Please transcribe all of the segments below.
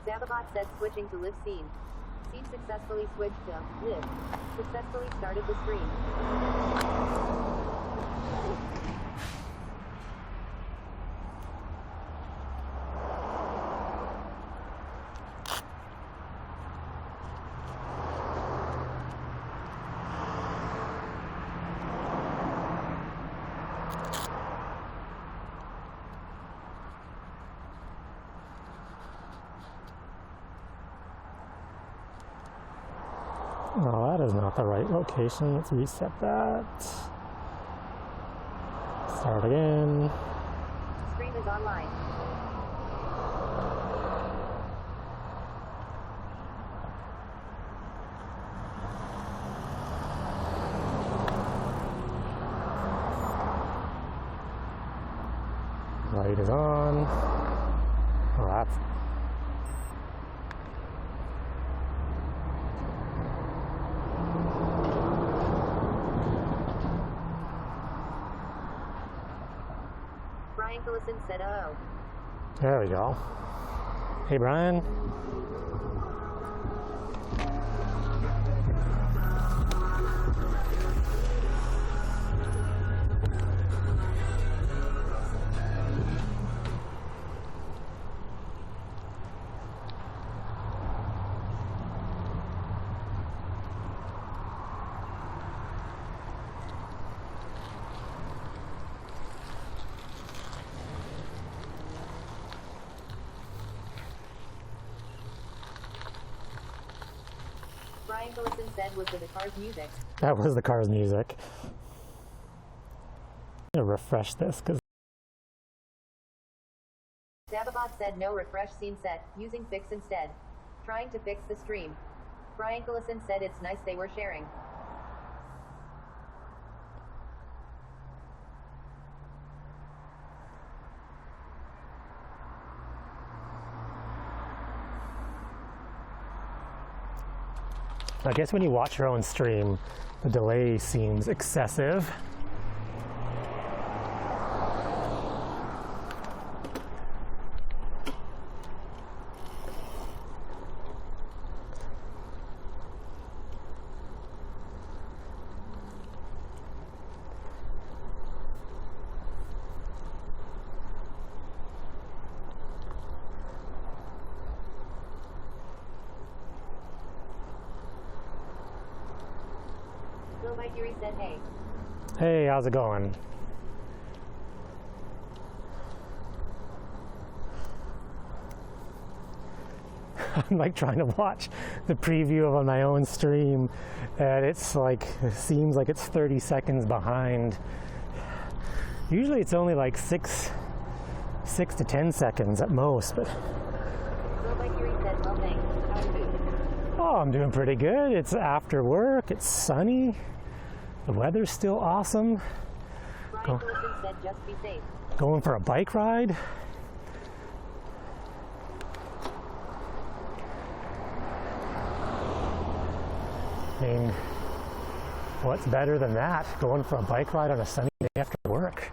Zababot said switching to live scene. Scene successfully switched to live. Successfully started the stream. Oh, that is not the right location. Let's reset that. Start again. Stream is online. Light is on. Oh, that's Brian Collison said, oh. There we go. Hey, Brian. Brian Collison said was the car's music. That was the car's music. I'm gonna refresh this because Zababot said no refresh scene set, using fix instead. Trying to fix the stream. Brian Collison said it's nice they were sharing. I guess when you watch your own stream, the delay seems excessive. Bill Yuri said hey. Hey, how's it going? I'm like trying to watch the preview of my own stream, and it's like, it seems like it's 30 seconds behind. Usually it's only like 6 to 10 seconds at most, but Bill Yuri said, well thanks. How are you? oh, I'm doing pretty good. It's after work, it's sunny, the weather's still awesome. Brian Collison said just be safe. Going for a bike ride. I mean, what's better than that? Going for a bike ride on a sunny day after work.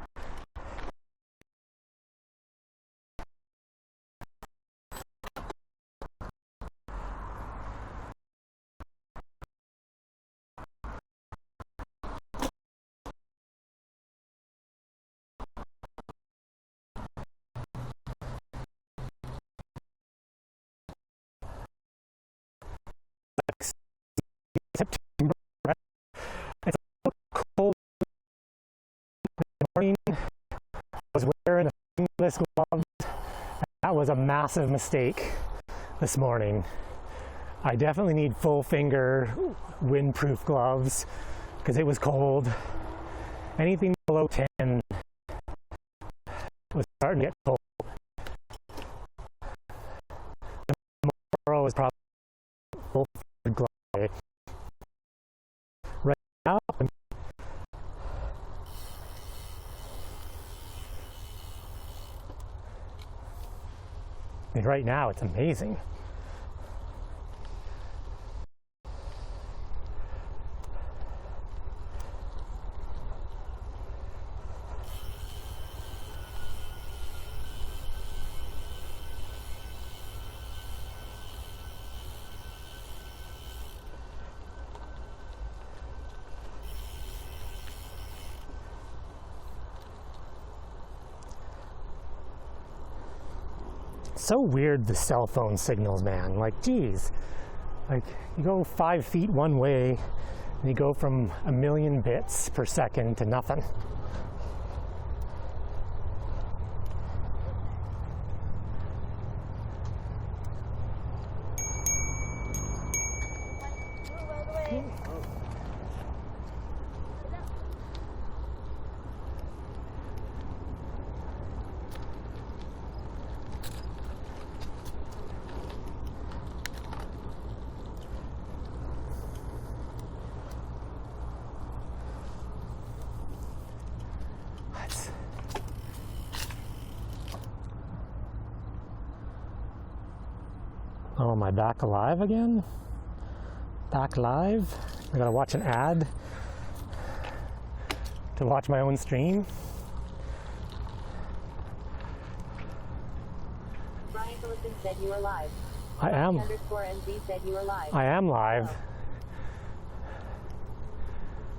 September. It's a little cold in the morning. I was wearing the fingerless gloves. That was a massive mistake this morning. I definitely need full finger windproof gloves because it was cold. Anything below 10 was starting to get cold. Tomorrow is probably full finger glove. Right now, right now it's amazing. So weird, the cell phone signals, man. Like, geez. Like, you go 5 feet one way, and you go from 1,000,000 bits per second to nothing. Oh, am I back alive again? Back live? I gotta watch an ad to watch my own stream. Brian Phillipson said you are live. I am. _NZ said you are live. I am live.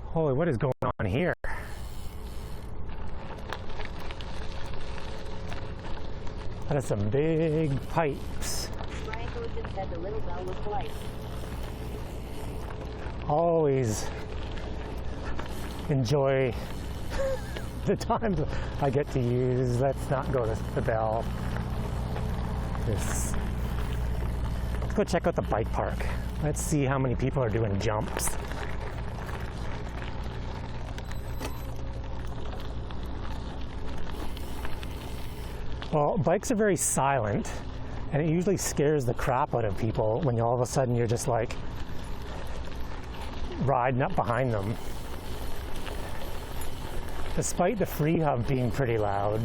Holy, what is going on here? That is some big pipes. Brian Phillipson said the little bell was polite. Always enjoy the times I get to use. Let's not go to the bell. Let's go check out the bike park. Let's see how many people are doing jumps. Well, bikes are very silent, and it usually scares the crap out of people when all of a sudden you're just like riding up behind them. Despite the free hub being pretty loud.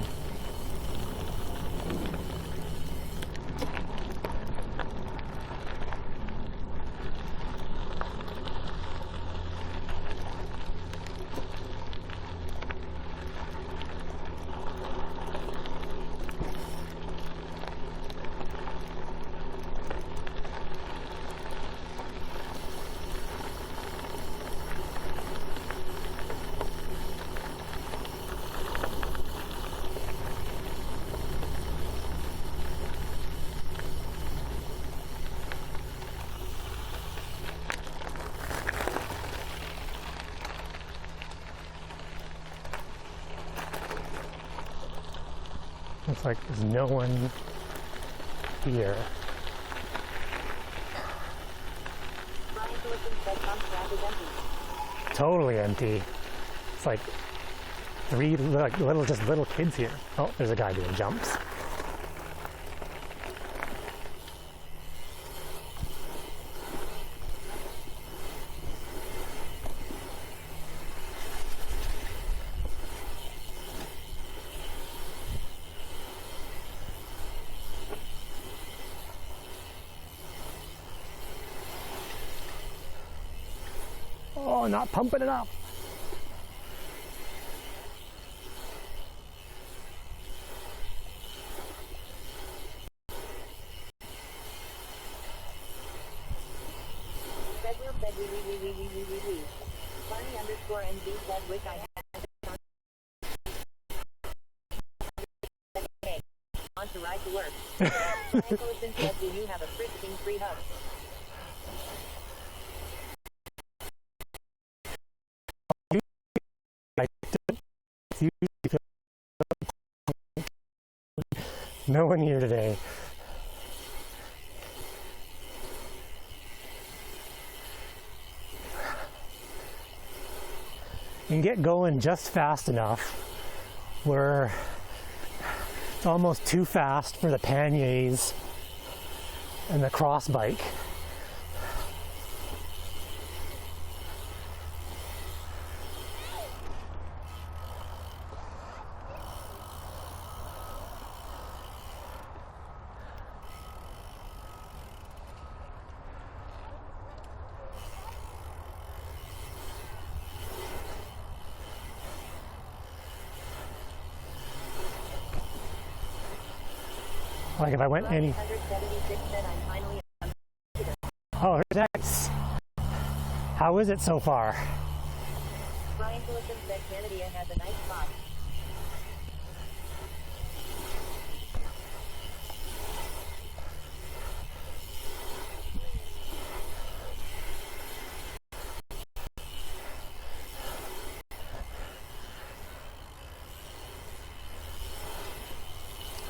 Looks like there's no one here. Brian Phillipson said pump track is empty. Totally empty. It's like three little kids here. Oh, there's a guy doing jumps. Oh, not pumping it up. Barney_NZ said wish I had on to ride to work. Brian Phillipson said do you have a freaking free hub? No one here today. You can get going just fast enough where it's almost too fast for the panniers and the cross bike. Like if I went any... 176 said I'm finally Oh, nice. How is it so far? Brian Phillipson said Canada has a nice spot.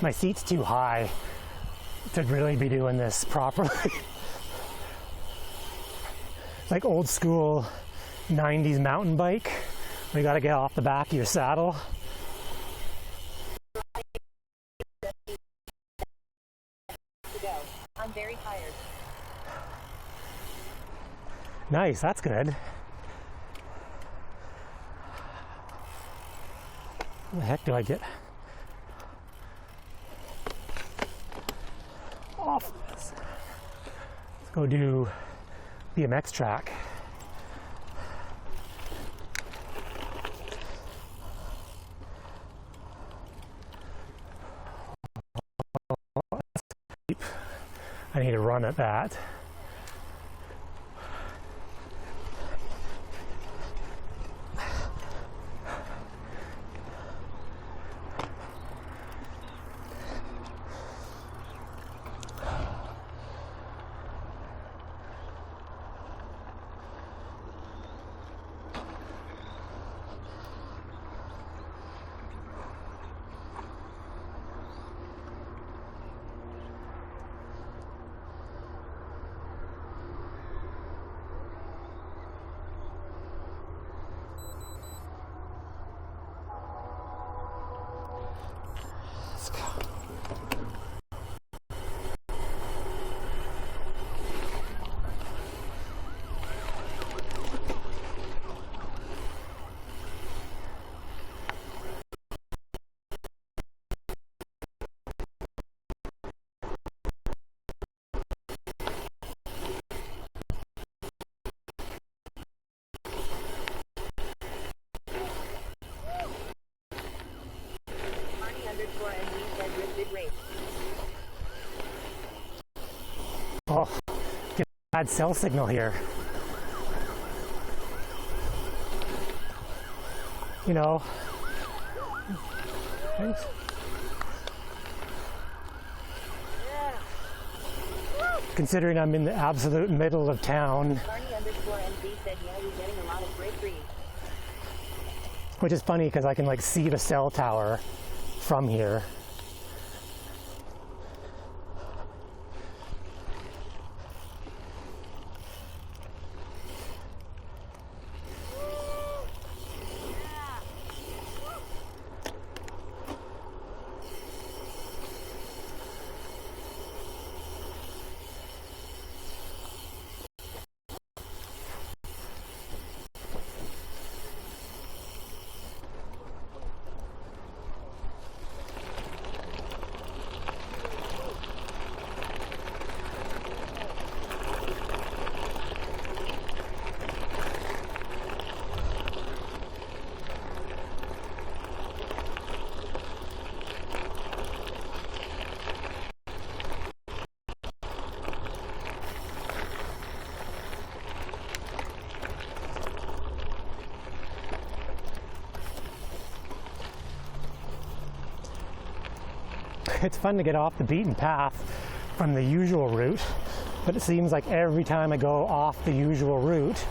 my seat's too high to really be doing this properly. It's like old school 90s mountain bike. You gotta get off the back of your saddle. I'm very tired. Nice, that's good. How the heck do I get off this? Let's go do BMX track. I need to run at that. Oh, get a bad cell signal here. You know. Thanks. Considering I'm in the absolute middle of town. Barney_NZ said, yeah, you're getting a lot of great reads. Which is funny because I can like see the cell tower from here. It's fun to get off the beaten path from the usual route, but it seems like every time I go off the usual route,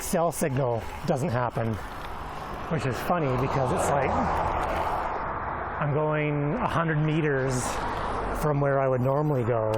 cell signal doesn't happen, which is funny because it's like I'm going 100 meters from where I would normally go.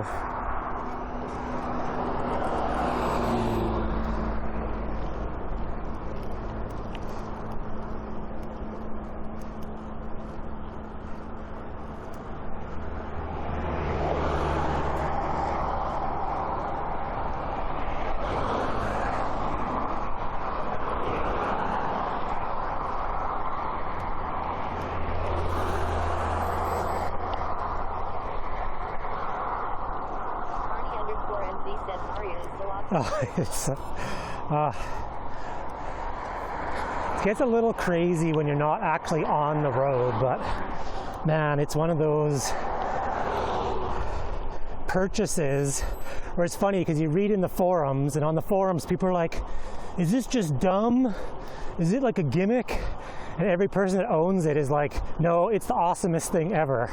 It gets a little crazy when you're not actually on the road, but man, it's one of those purchases where it's funny because you read in the forums, and on the forums people are like, is this just dumb? Is it like a gimmick? And every person that owns it is like, no, it's the awesomest thing ever.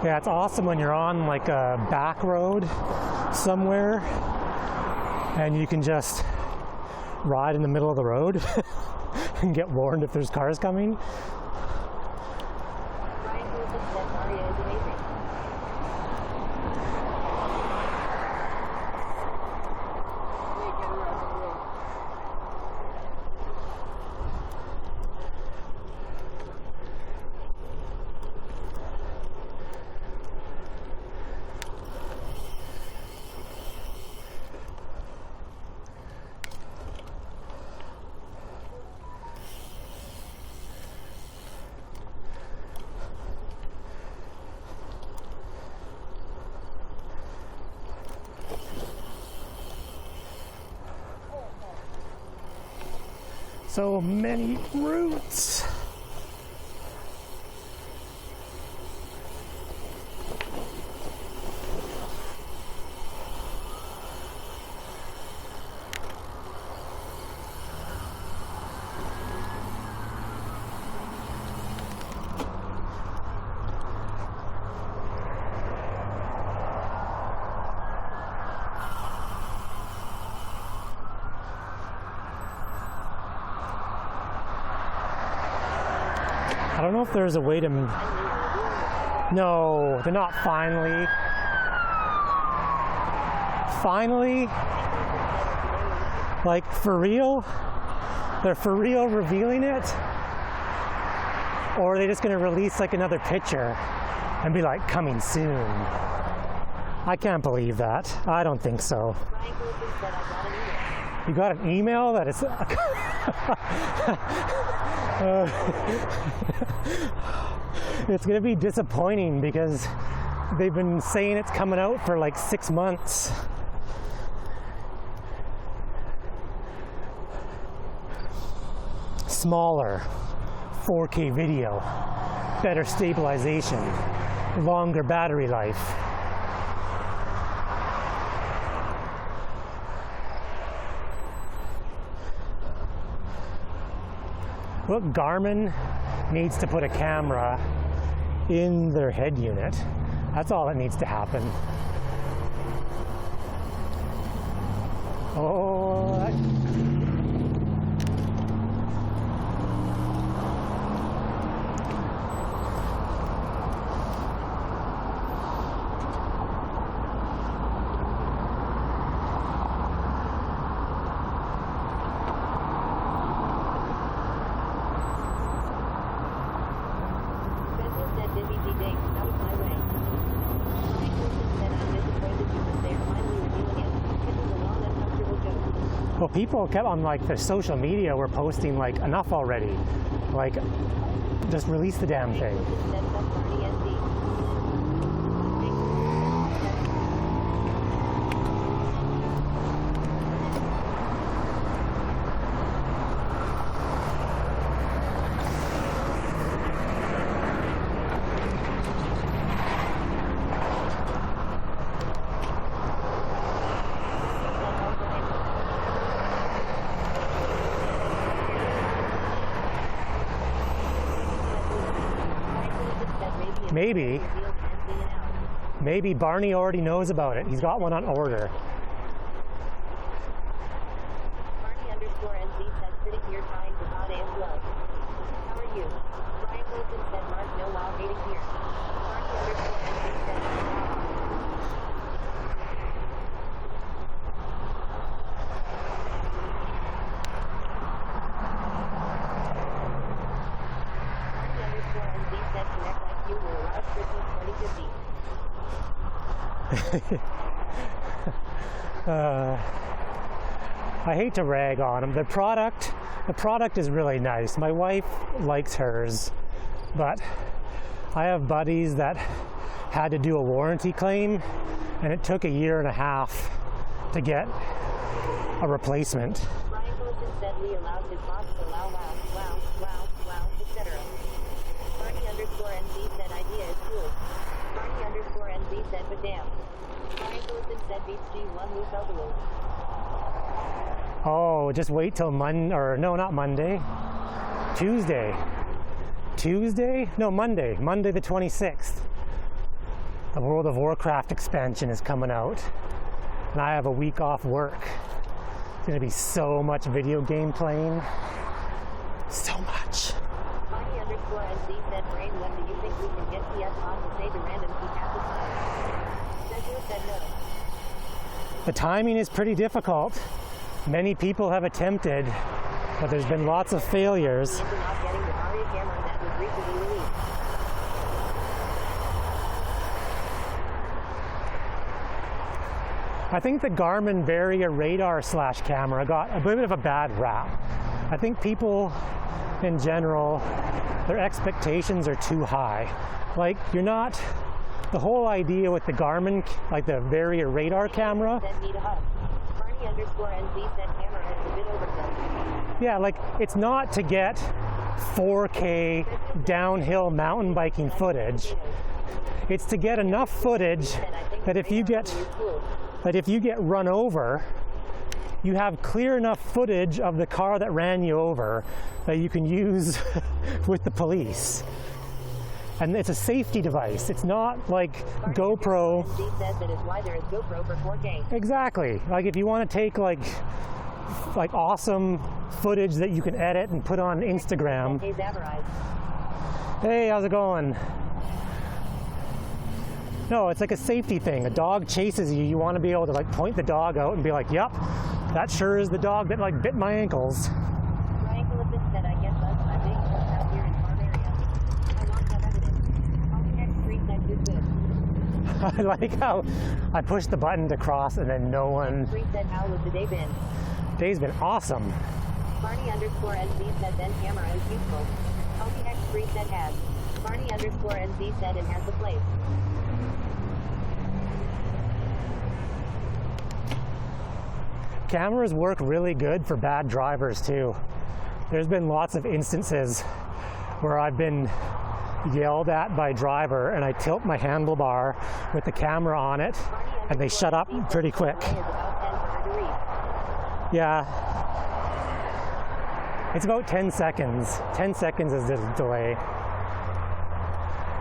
Yeah, it's awesome when you're on like a back road somewhere and you can just ride in the middle of the road and get warned if there's cars coming. Brian Wilson said Maria is amazing. So many routes. I don't know if there's a way to... No, they're not finally. Finally? Like, for real? They're for real revealing it? Or are they just going to release like another picture and be like, coming soon? I can't believe that. I don't think so. Brian Wilson said I got an email. You got an email that is... It's going to be disappointing because they've been saying it's coming out for like 6 months. Smaller 4K video, better stabilization, longer battery life. Look, Garmin needs to put a camera in their head unit. That's all that needs to happen. Oh, Spencer said Divvy date. That was my way. Brian Wilson said I'm disappointed because they're finally revealing it. This is a long uncomfortable joke. well, people kept on like their social media were posting like enough already. Like, just release the damn thing. Wilson said that's Barney NZ. Maybe, maybe Barney already knows about it. He's got one on order. Barney_NZ said sitting here trying to hot and love. How are you? Brian Wilson said Mark no while waiting here. Barney_NZ said Barney_NZ said connect like you will arrive Christmas 2050. I hate to rag on them. The product is really nice. My wife likes hers, but I have buddies that had to do a warranty claim, and it took 1.5 years to get a replacement. Brian Wilson said Lee allowed his boss to allow wow, etc. Barney_NZ said idea is cool. Barney_NZ said but damn. Brian Wilson said beats G1 Lou Feldaloo. Oh, just wait till Monday. Tuesday? No, Monday the 26th. The World of Warcraft expansion is coming out, and I have a week off work. It's gonna be so much video game playing. So much. Barney_NZ said, Brain, when do you think we can get PS on to say the random key at the Cedula said no. The timing is pretty difficult. Many people have attempted, but there's been lots of failures. Into not getting the Aria camera that was recently released. I think the Garmin Varia radar / camera got a bit of a bad rap. I think people in general, their expectations are too high. Like, you're not, the whole idea with the Garmin, like the Varia radar camera, Said need a hug. Barney_NZ said camera is a bit overkill. yeah, like it's not to get 4K downhill mountain biking footage. It's to get enough footage that if you get run over, you have clear enough footage of the car that ran you over that you can use with the police. And it's a safety device. It's not like GoPro. She said that is why there is GoPro for 4K. Exactly. Like if you want to take like awesome footage that you can edit and put on Instagram. Hey, Zavarize. Hey, how's it going? No, it's like a safety thing. A dog chases you. You want to be able to like point the dog out and be like, "Yep, that sure is the dog that like bit my ankles." Brian Philippus said, I get buzzed by big trucks out here in farm area. I want that evidence. On the next street that good. I like how I pushed the button to cross and then no one. Street said, how was the day been? Day's been awesome. Barney_NZ said, then camera is useful. LPX Street said has. Barney_NZ said and has the place. Cameras work really good for bad drivers too. There's been lots of instances where I've been yelled at by a driver and I tilt my handlebar with the camera on it and they shut up pretty quick. Yeah. It's about 10 seconds. 10 seconds is the delay.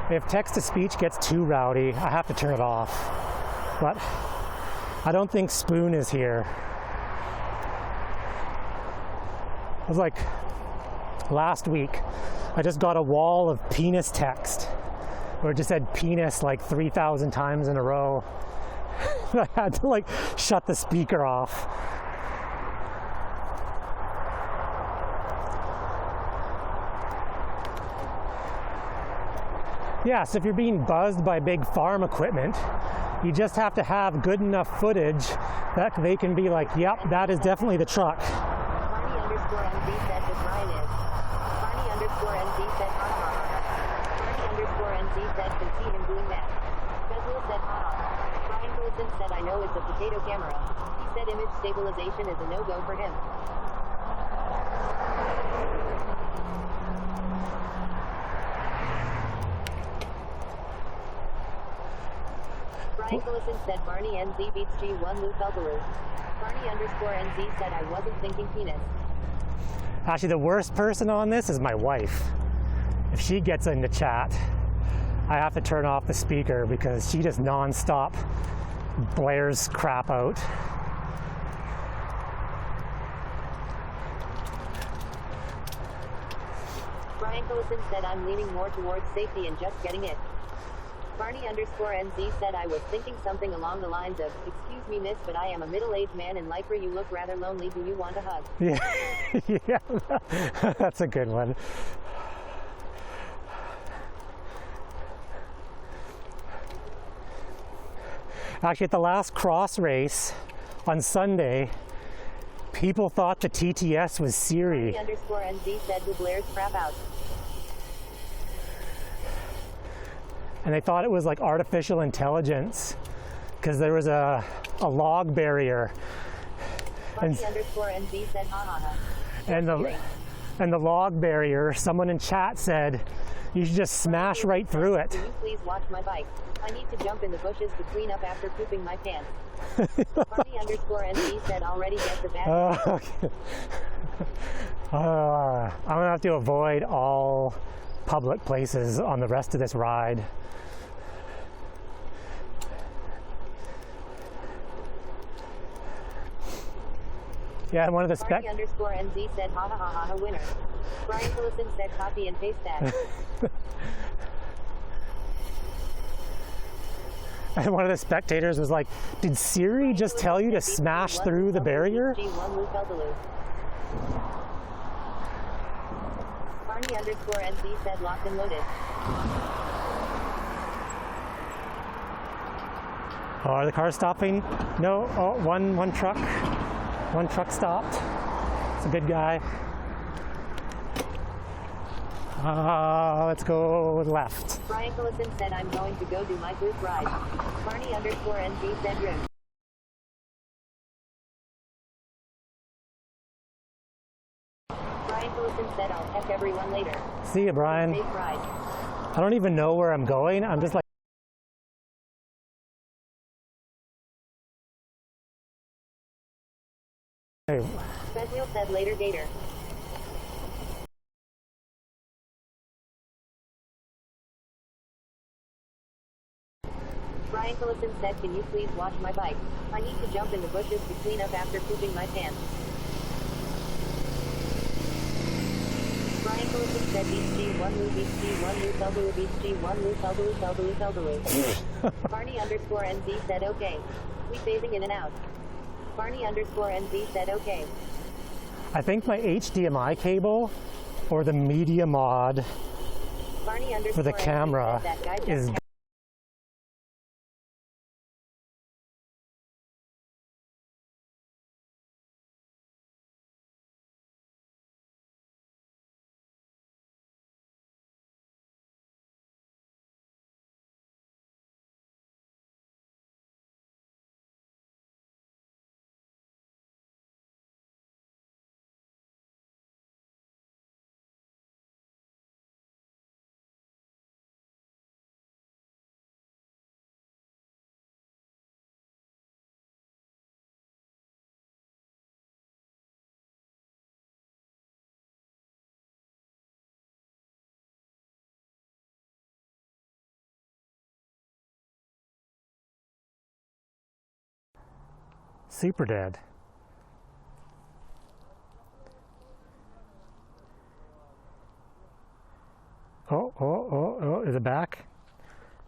If text-to-speech gets too rowdy, I have to turn it off. But I don't think Spoon is here. It was like last week, I just got a wall of penis text where it just said penis like 3,000 times in a row. I had to like shut the speaker off. Yeah, so if you're being buzzed by big farm equipment, you just have to have good enough footage that they can be like, yep, that is definitely the truck. Barney_NZ said that Brian is. Barney_NZ said ha ha ha. Barney_NZ said can see him doing that. Bezzel said ha ha. Brian Wilson said I know it's a potato camera. He said image stabilization is a no-go for him. Brian Wilson said Barney NZ beats G1 Lou Felgaloo. Barney_NZ said I wasn't thinking penis. Actually, the worst person on this is my wife. If she gets into chat, I have to turn off the speaker because she just non-stop blares crap out. Brian Wilson said I'm leaning more towards safety and just getting it. Barney_NZ said I was thinking something along the lines of, excuse me miss, but I am a middle-aged man in life where you look rather lonely, do you want a hug? Yeah, yeah, that's a good one. Actually, at the last cross race on Sunday, people thought the TTS was Siri. Barney_NZ said who blares crap out. And they thought it was like artificial intelligence because there was a log barrier. Barney_NZ said ha ha ha. And the log barrier, someone in chat said, you should just smash right through it. Can you please watch my bike? I need to jump in the bushes to clean up after pooping my pants. Barney_NZ said already get the bad. Okay. I'm gonna have to avoid all public places on the rest of this ride. Yeah, one of the Barney underscore NZ said ha ha ha ha winner. Brian Phillipson said copy and paste that. And one of the spectators was like, did Siri just tell you to smash through the barrier? Barney underscore NZ said locked and loaded. Oh, are the cars stopping? No. Oh, one truck. One truck stopped. It's a good guy. Let's go left. Brian Phillipson said I'm going to go do my booth ride. Barney underscore NZ said room. Brian Phillipson said I'll catch everyone later. See you, Brian. Safe ride. I don't even know where I'm going. I'm just like, hey. Bezniel said later Gator. Brian Phillipson said, can you please watch my bike? I need to jump in the bushes to clean up after pooping my pants. Brian Phillipson said, Beach G1 Lou, Beach G1 Lou, Felgaloo, Beach G1 Lou, Felgaloo, Felgaloo, Felgaloo. Barney underscore NZ said, okay. We phasing in and out. Barney underscore NZ said, okay. I think my HDMI cable or the media mod Barney for the camera is super dead. Oh, is it back?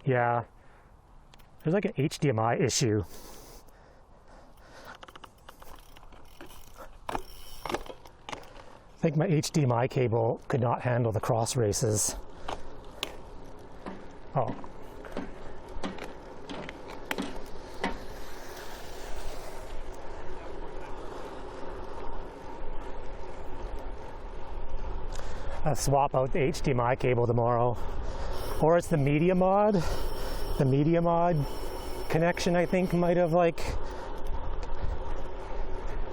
Yeah. There's like an HDMI issue. I think my HDMI cable could not handle the cross races. Oh. I'll swap out the HDMI cable tomorrow. Or it's the media mod. The media mod connection, I think, might have like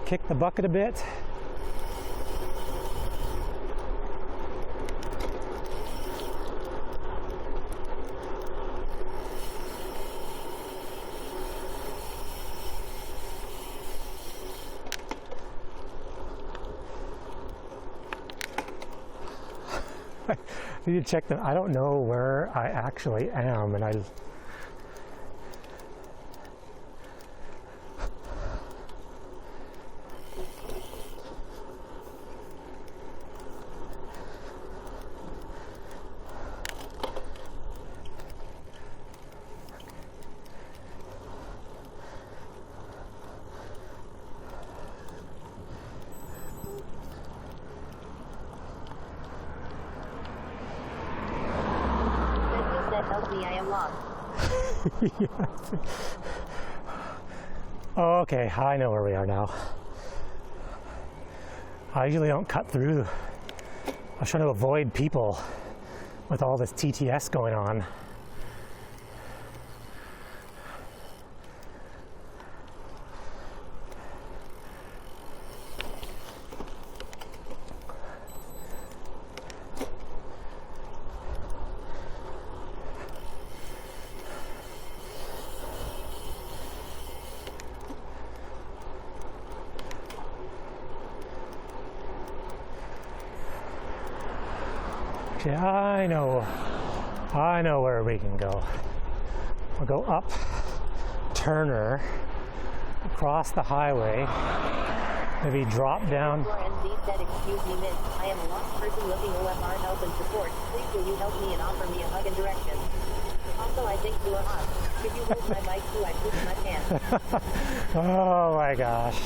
kicked the bucket a bit. I need to check them. I don't know where I actually am, and I Help me, I am lost. Yeah. Oh, okay, I know where we are now. I usually don't cut through. I was trying to avoid people with all this TTS going on. Yeah, I know where we can go. We'll go up Turner, across the highway, maybe drop down. NZ said, excuse me, miss. I am a lost person looking OFR help and support. Please will you help me and offer me a hug and direction? Also, I think you are hot. Could you hold my bike too? I pooped my pants. Oh my gosh.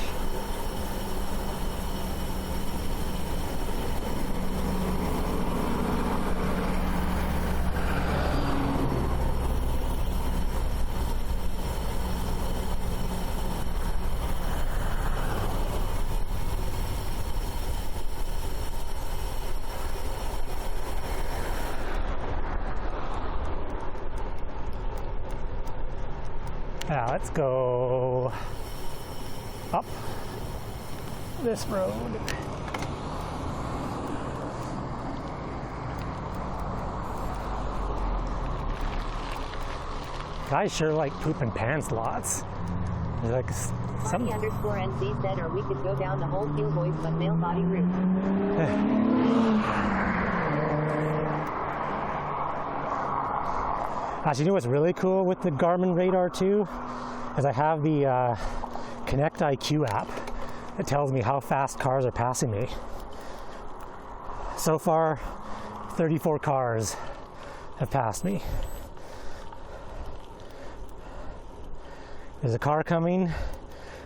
Now let's go up this road. Guys sure like pooping pants lots. There's like some. _NZ said, or we could go down the whole Teal Boys but male body route. Actually, you know what's really cool with the Garmin Radar 2 is I have the Connect IQ app that tells me how fast cars are passing me. So far, 34 cars have passed me. There's a car coming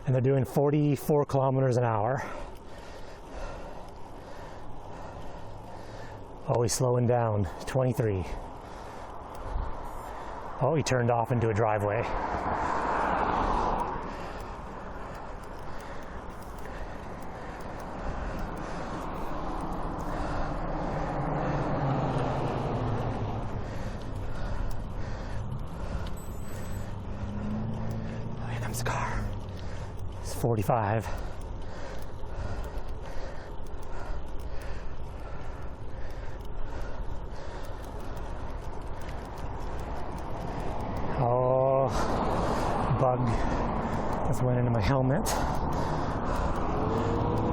and they're doing 44 kilometers an hour. Oh, he's slowing down, 23. Oh, he turned off into a driveway. Oh, here comes the car. It's 45. Oh, bug just went into my helmet.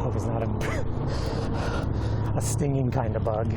Hope it's not a stinging kind of bug.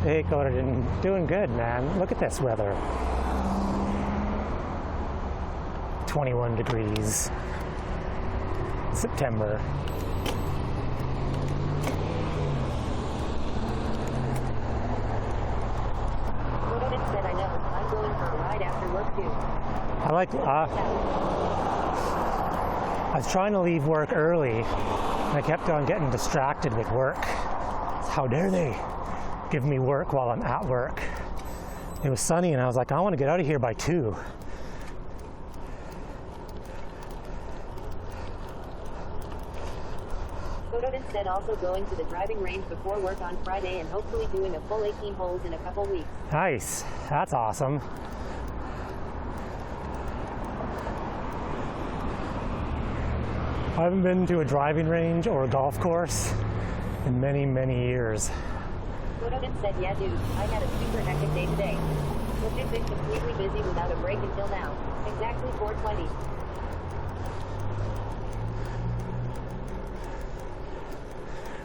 Hey, Gordon, doing good, man. Look at this weather. 21 degrees. September. Gordon said, I know. I'm going for a ride after work too. I like. I was trying to leave work early, and I kept on getting distracted with work. How dare they give me work while I'm at work? It was sunny, and I was like, I want to get out of here by 2. Gordon said also going to the driving range before work on Friday and hopefully doing a full 18 holes in a couple weeks. Nice. That's awesome. I haven't been to a driving range or a golf course in many, many years. Gordon said, yeah dude, I had a super hectic day today. Logistics completely busy without a break until now. Exactly 4:20.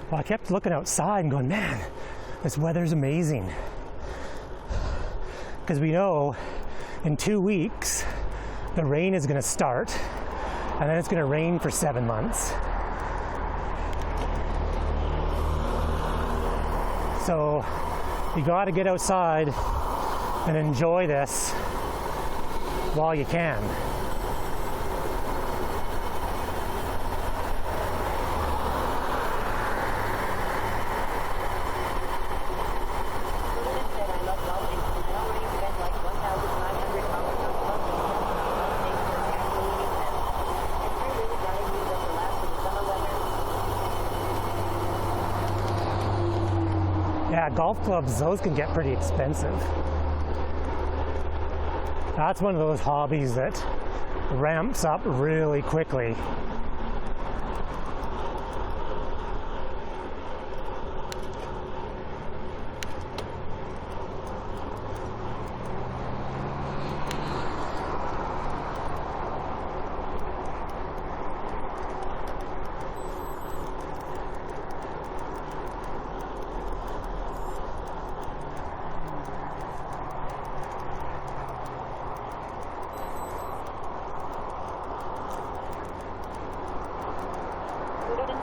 Well, I kept looking outside and going, man, this weather's amazing. Because we know in 2 weeks, the rain is going to start, and then it's going to rain for 7 months. So You got to get outside and enjoy this while you can. Yeah, golf clubs, those can get pretty expensive. That's one of those hobbies that ramps up really quickly.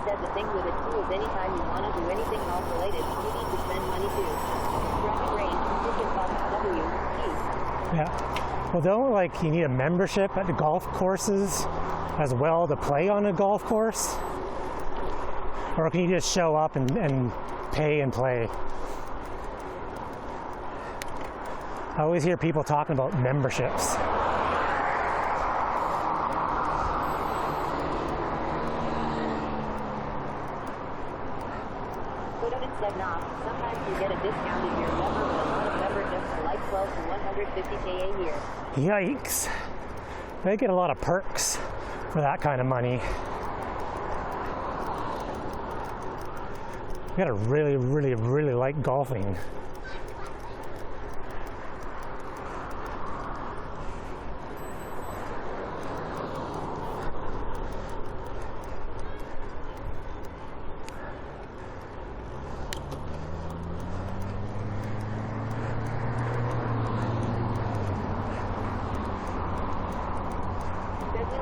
Said the thing with it too is anytime you want to do anything golf related, you need to spend money too. Driving range, ticket cost W, Yeah. Well, don't you need a membership at the golf courses as well to play on a golf course? Or can you just show up and pay and play? I always hear people talking about memberships. Said nah, sometimes you get a discount if you're a member, but a lot of memberships are like 12 to 150K a year. Yikes. They get a lot of perks for that kind of money. You gotta really, really, really like golfing.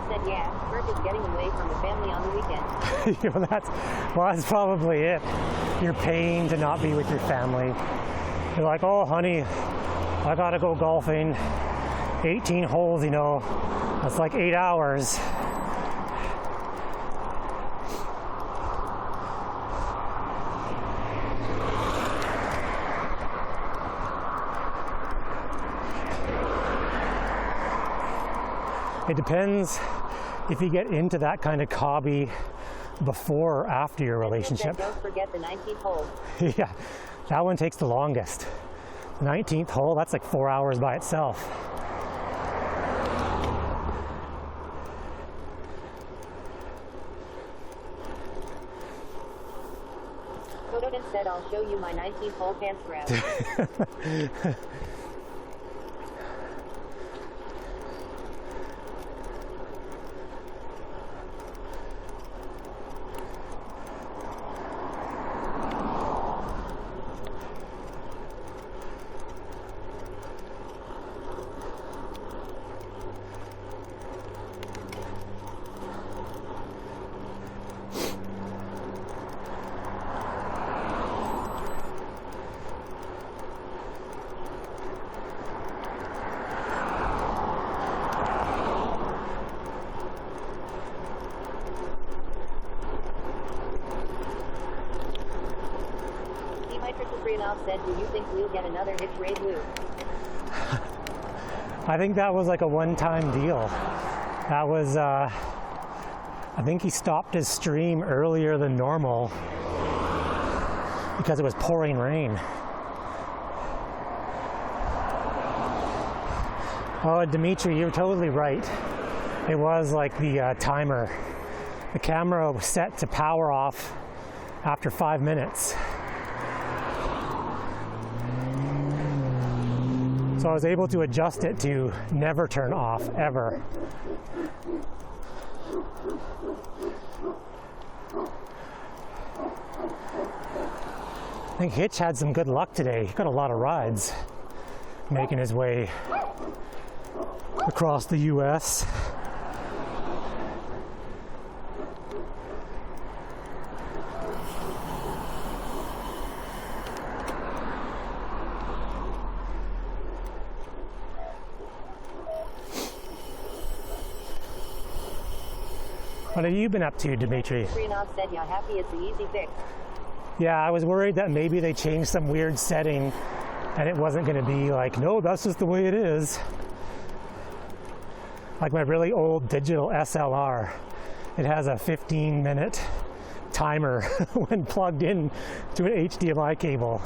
Said yeah, Bert is getting away from the family on the weekend. that's probably it. You're paying to not be with your family. You're like, oh honey, I gotta go golfing. 18 holes, that's like 8 hours. It depends if you get into that kind of hobby before or after your relationship. Don't forget the 19th hole. Yeah, that one takes the longest. The 19th hole, that's like 4 hours by itself. Kododen said I'll show you my 19th hole pants grab. Said, do you think we'll get another Hitch Raid Lou? I think that was like a one-time deal. That was, I think he stopped his stream earlier than normal because it was pouring rain. Oh, Dimitri, you're totally right. It was like the timer. The camera was set to power off after 5 minutes. So I was able to adjust it to never turn off, ever. I think Hitch had some good luck today. He got a lot of rides making his way across the US. What have you been up to, Dimitri? Krenov said, "Yeah, happy it's the easy fix." Yeah, I was worried that maybe they changed some weird setting and it wasn't going to be like, no, that's just the way it is. Like my really old digital SLR, it has a 15-minute timer when plugged in to an HDMI cable.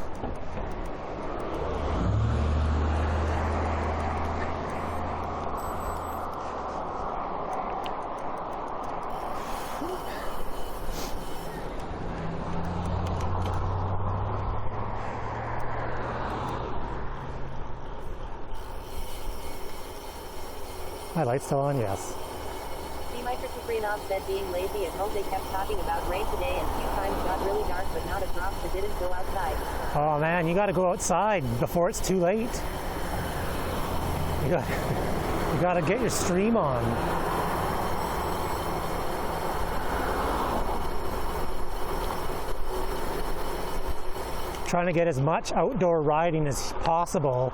My light's still on, yes. Krenov said, being lazy at home, they kept talking about rain today and a few times got really dark, but not a drop, so didn't go outside. Oh man, you got to go outside before it's too late. You got to get your stream on. Trying to get as much outdoor riding as possible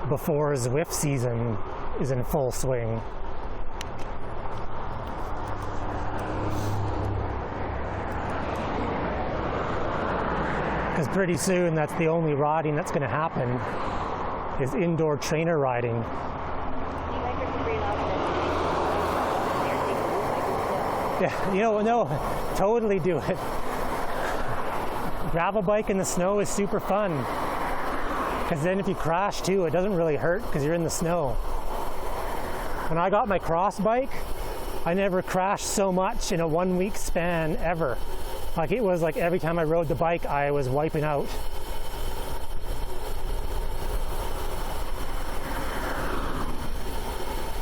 before Zwift season is in full swing. Because pretty soon that's the only riding that's going to happen is indoor trainer riding. Yeah, no, totally do it. Gravel bike in the snow is super fun. Because then if you crash too, it doesn't really hurt because you're in the snow. When I got my cross bike, I never crashed so much in a 1 week span ever. Like it was like every time I rode the bike, I was wiping out.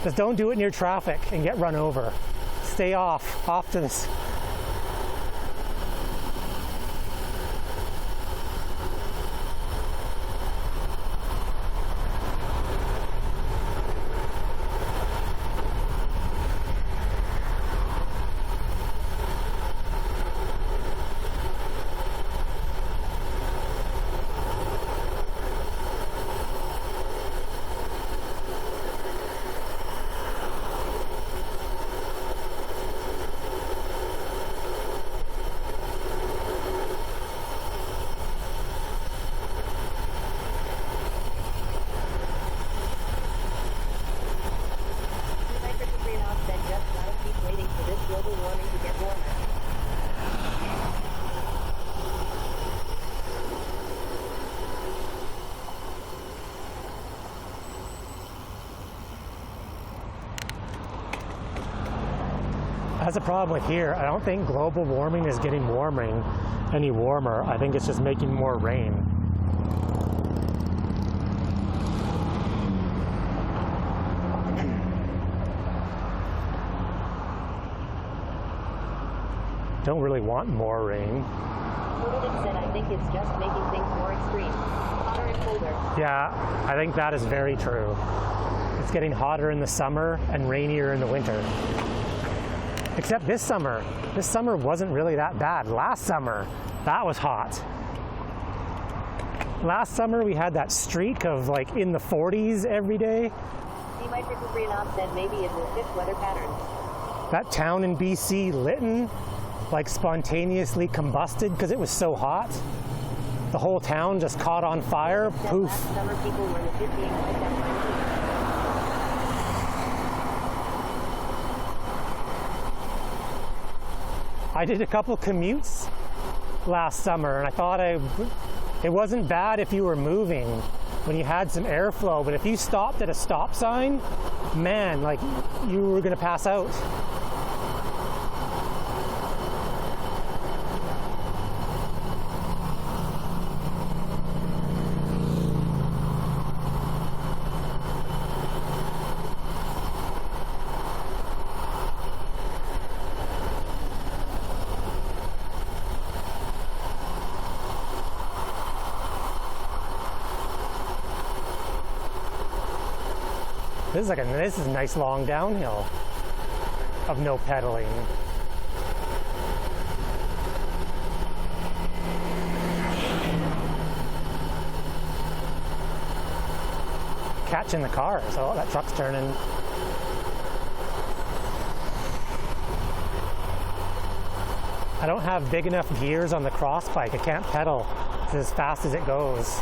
Just don't do it near traffic and get run over. Stay off to this. That's the problem with here. I don't think global warming is getting any warmer. I think it's just making more rain. Don't really want more rain. Totalin said, I think it's just making things more extreme. Hotter and colder. Yeah, I think that is very true. It's getting hotter in the summer and rainier in the winter. Except this summer. This summer wasn't really that bad. Last summer, that was hot. Last summer we had that streak of like in the 40s every day. Krenov said maybe it will fit weather patterns. That town in BC, Lytton, like spontaneously combusted because it was so hot. The whole town just caught on fire. Poof. Last summer people were legit being wiped out. I did a couple commutes last summer and I thought it wasn't bad if you were moving when you had some airflow, but if you stopped at a stop sign, man, like you were gonna pass out. This is a nice long downhill of no pedaling. Catching the cars. Oh, that truck's turning. I don't have big enough gears on the cross bike. I can't pedal as fast as it goes.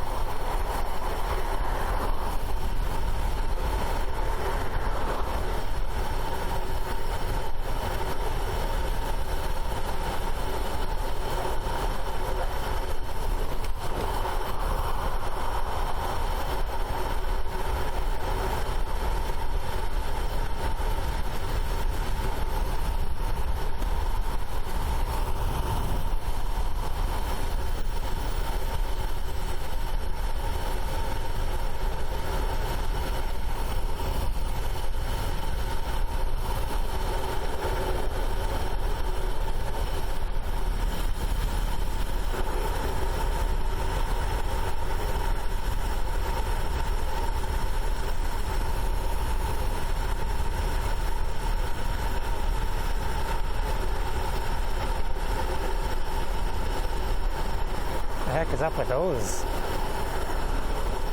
What the heck is up with those?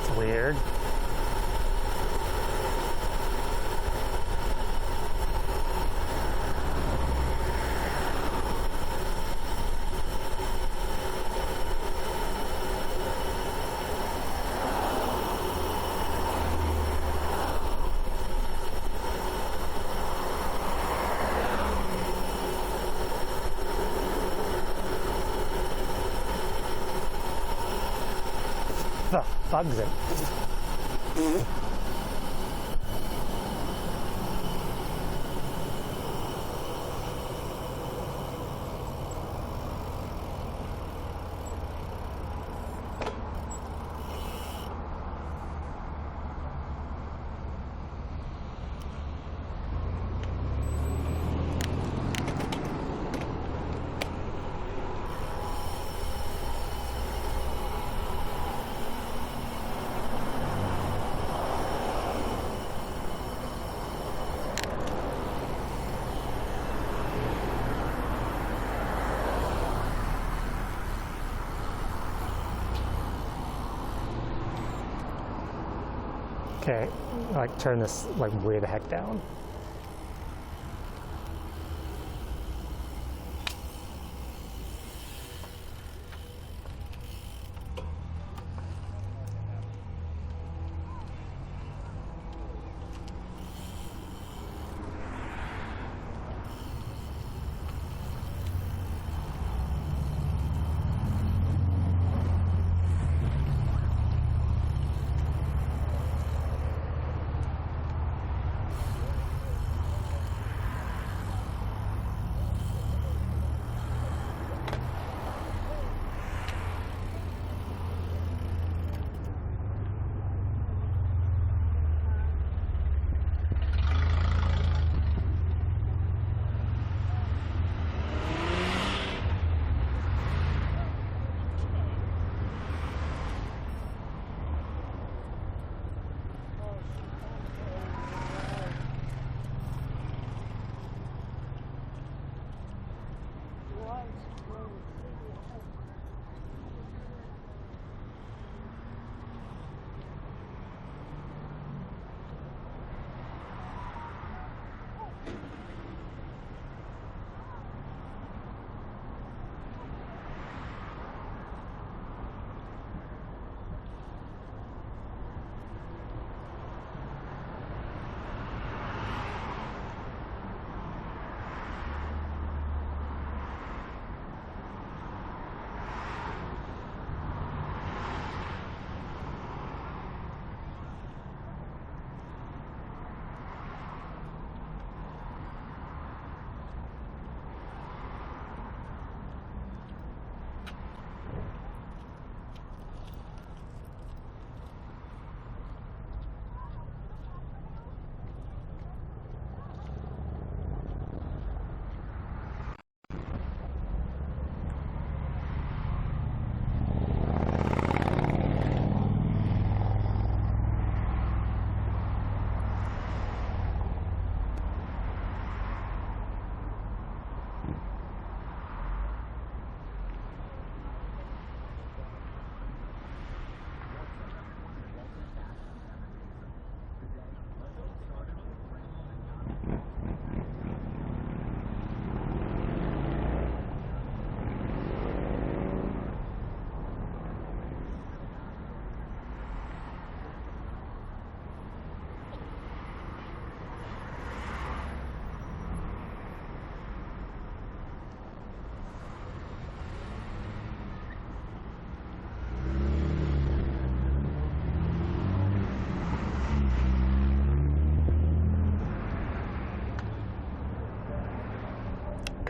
It's weird. The bugs it. Okay, like turn this like way the heck down.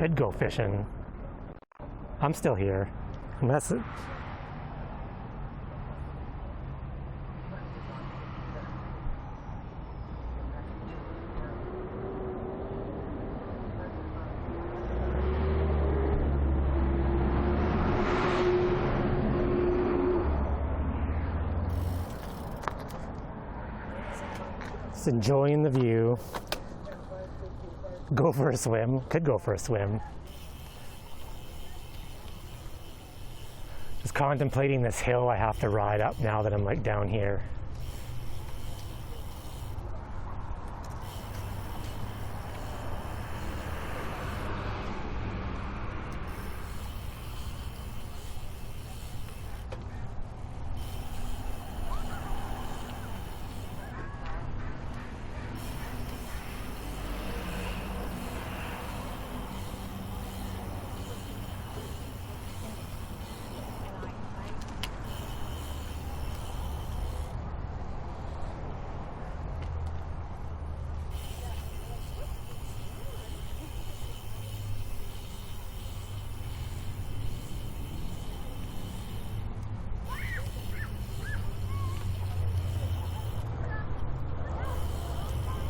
could go fishing. I'm still here. Unless it... Just enjoying the view. Go for a swim. Could go for a swim. Just contemplating this hill I have to ride up now that I'm like down here.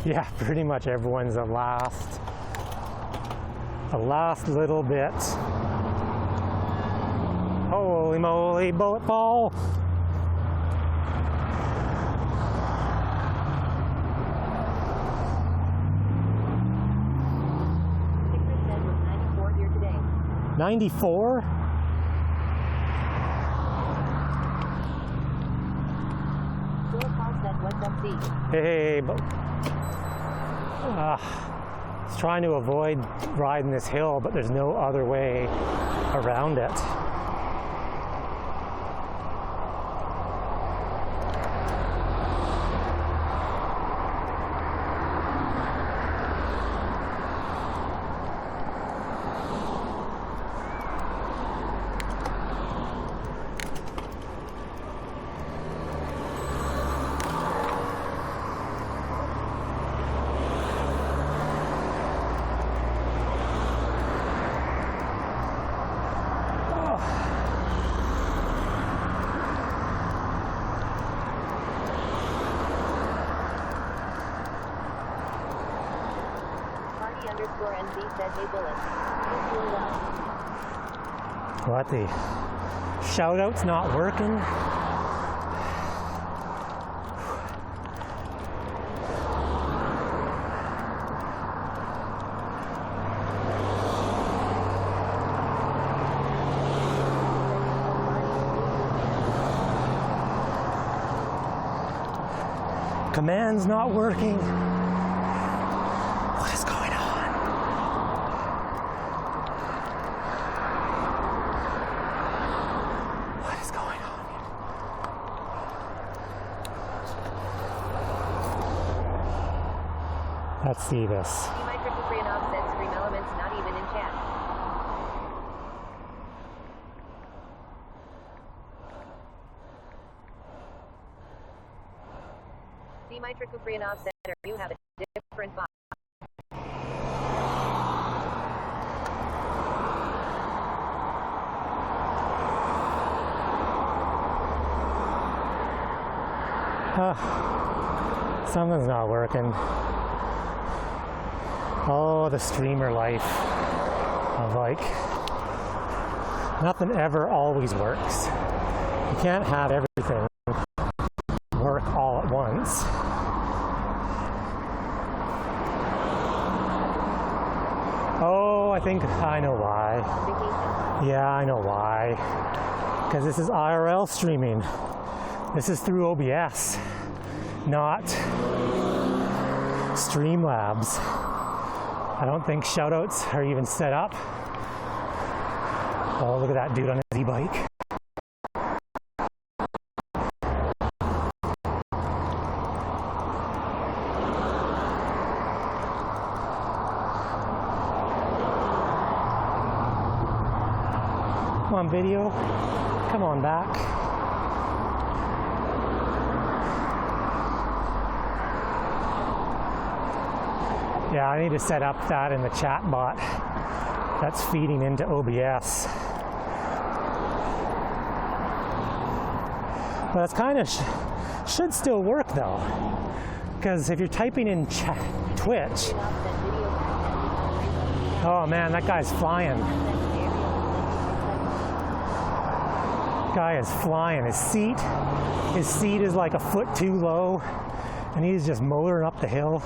Yeah, pretty much everyone's the last little bit. Holy moly, bullet ball! Victor said was 94 here today. 94? Philip Hall said, what's up, Z? Hey, but I was trying to avoid riding this hill, but there's no other way around it. NZ said, hey Bullet. Hope you're well. What, the shout-out's not working? Command's not working. What is going on? What is going on here? Let's see this. See my triple free and offset stream elements not even in chat. See my triple free and offset, or you have a different box. Something's not working. Oh, the streamer life of like, nothing ever always works. You can't have everything work all at once. Oh, I think I know why. Vacation. Yeah, I know why. Because this is IRL streaming. This is through OBS, not Streamlabs. I don't think shoutouts are even set up. Oh, look at that dude on his e-bike. Come on, video. Come on back. Yeah, I need to set up that in the chat bot that's feeding into OBS. But it's kind of should still work though, because if you're typing in Twitch, oh man, that guy's flying. Guy is flying. His seat is like a foot too low, and he's just motoring up the hill.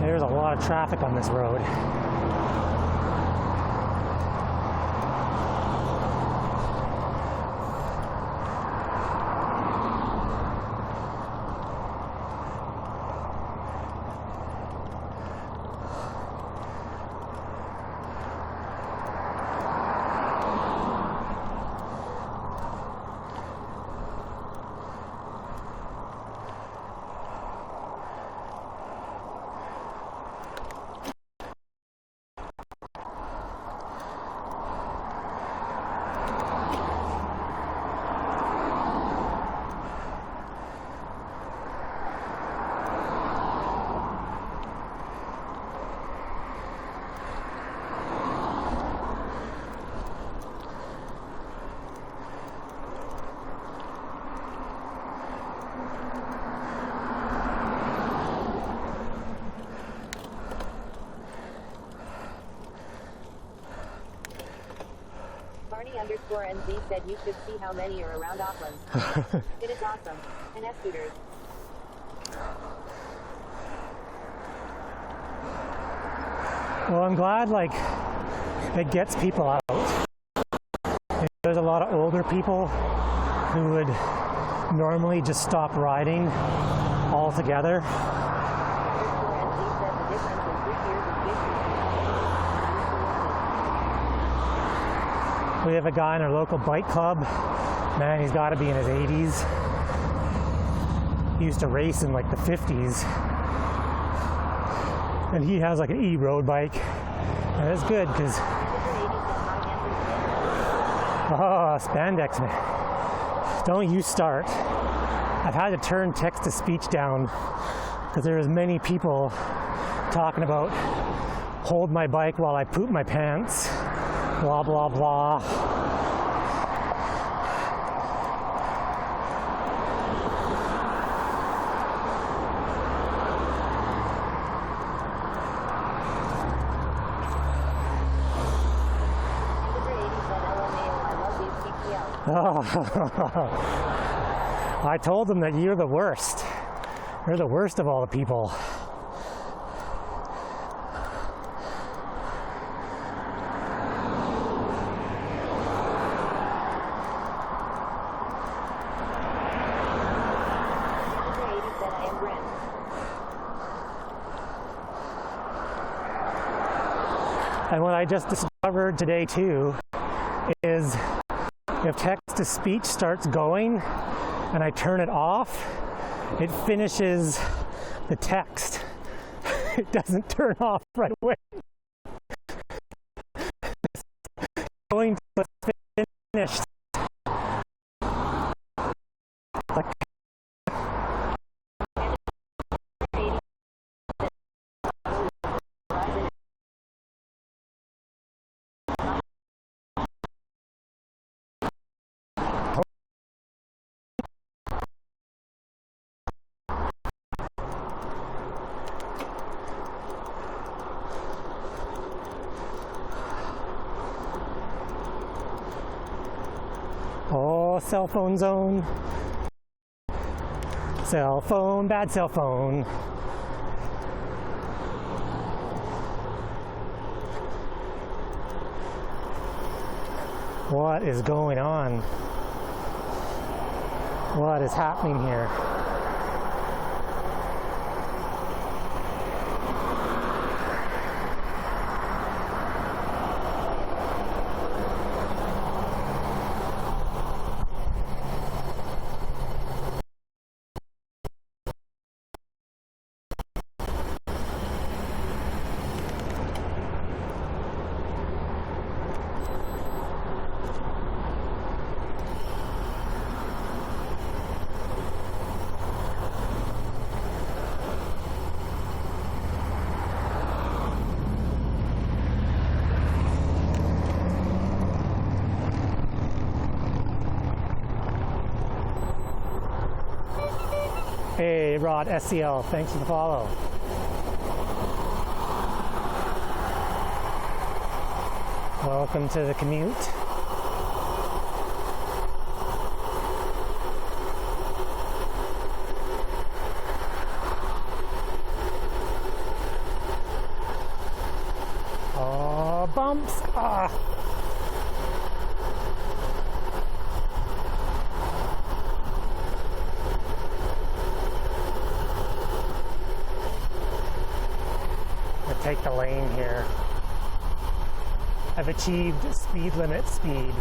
There's a lot of traffic on this road. Barney_NZ said you should see how many are around Auckland. It is awesome. And scooters. Well, I'm glad like it gets people out. There's a lot of older people who would normally just stop riding altogether. We have a guy in our local bike club. Man, he's got to be in his 80s. He used to race in like the 50s. And he has like an e-road bike. And it's good because... Oh, spandex, man. Don't you start. I've had to turn text-to-speech down because there was many people talking about hold my bike while I poop my pants. Blah, blah, blah. I told them that you're the worst. You're the worst of all the people. And what I just discovered today too is if text-to-speech starts going and I turn it off, it finishes the text. It doesn't turn off right away. It's going to finish. Oh, cell phone zone. Cell phone, bad cell phone. What is going on? What is happening here? Hey, Rod SCL, thanks for the follow. Welcome to the commute. Oh, bumps! Ah! I'll take the lane here. I've achieved speed limit speed.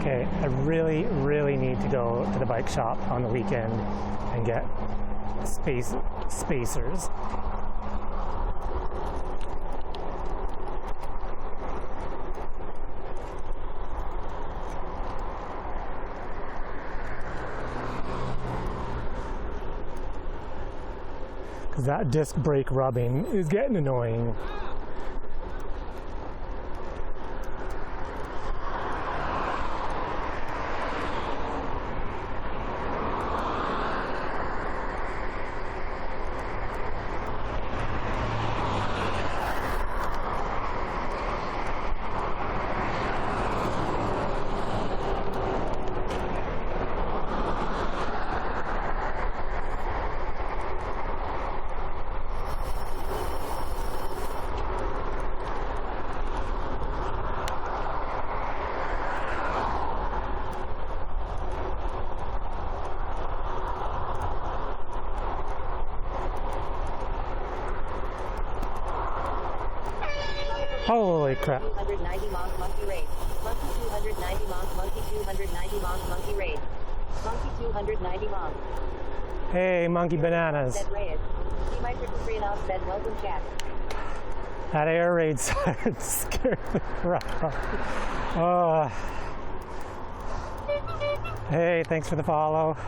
Okay, I really need to go to the bike shop on the weekend and get spacers. Because that disc brake rubbing is getting annoying. Holy crap. 290 Monk Monkey Raid. Monkey 290 Monk Monkey 290 Monk Monkey Raid. Monkey 290 Monk. Hey, Monkey Bananas. Said Reyes. See my Triple said welcome chat. That air raid siren scared the crap out. Oh. Hey, thanks for the follow.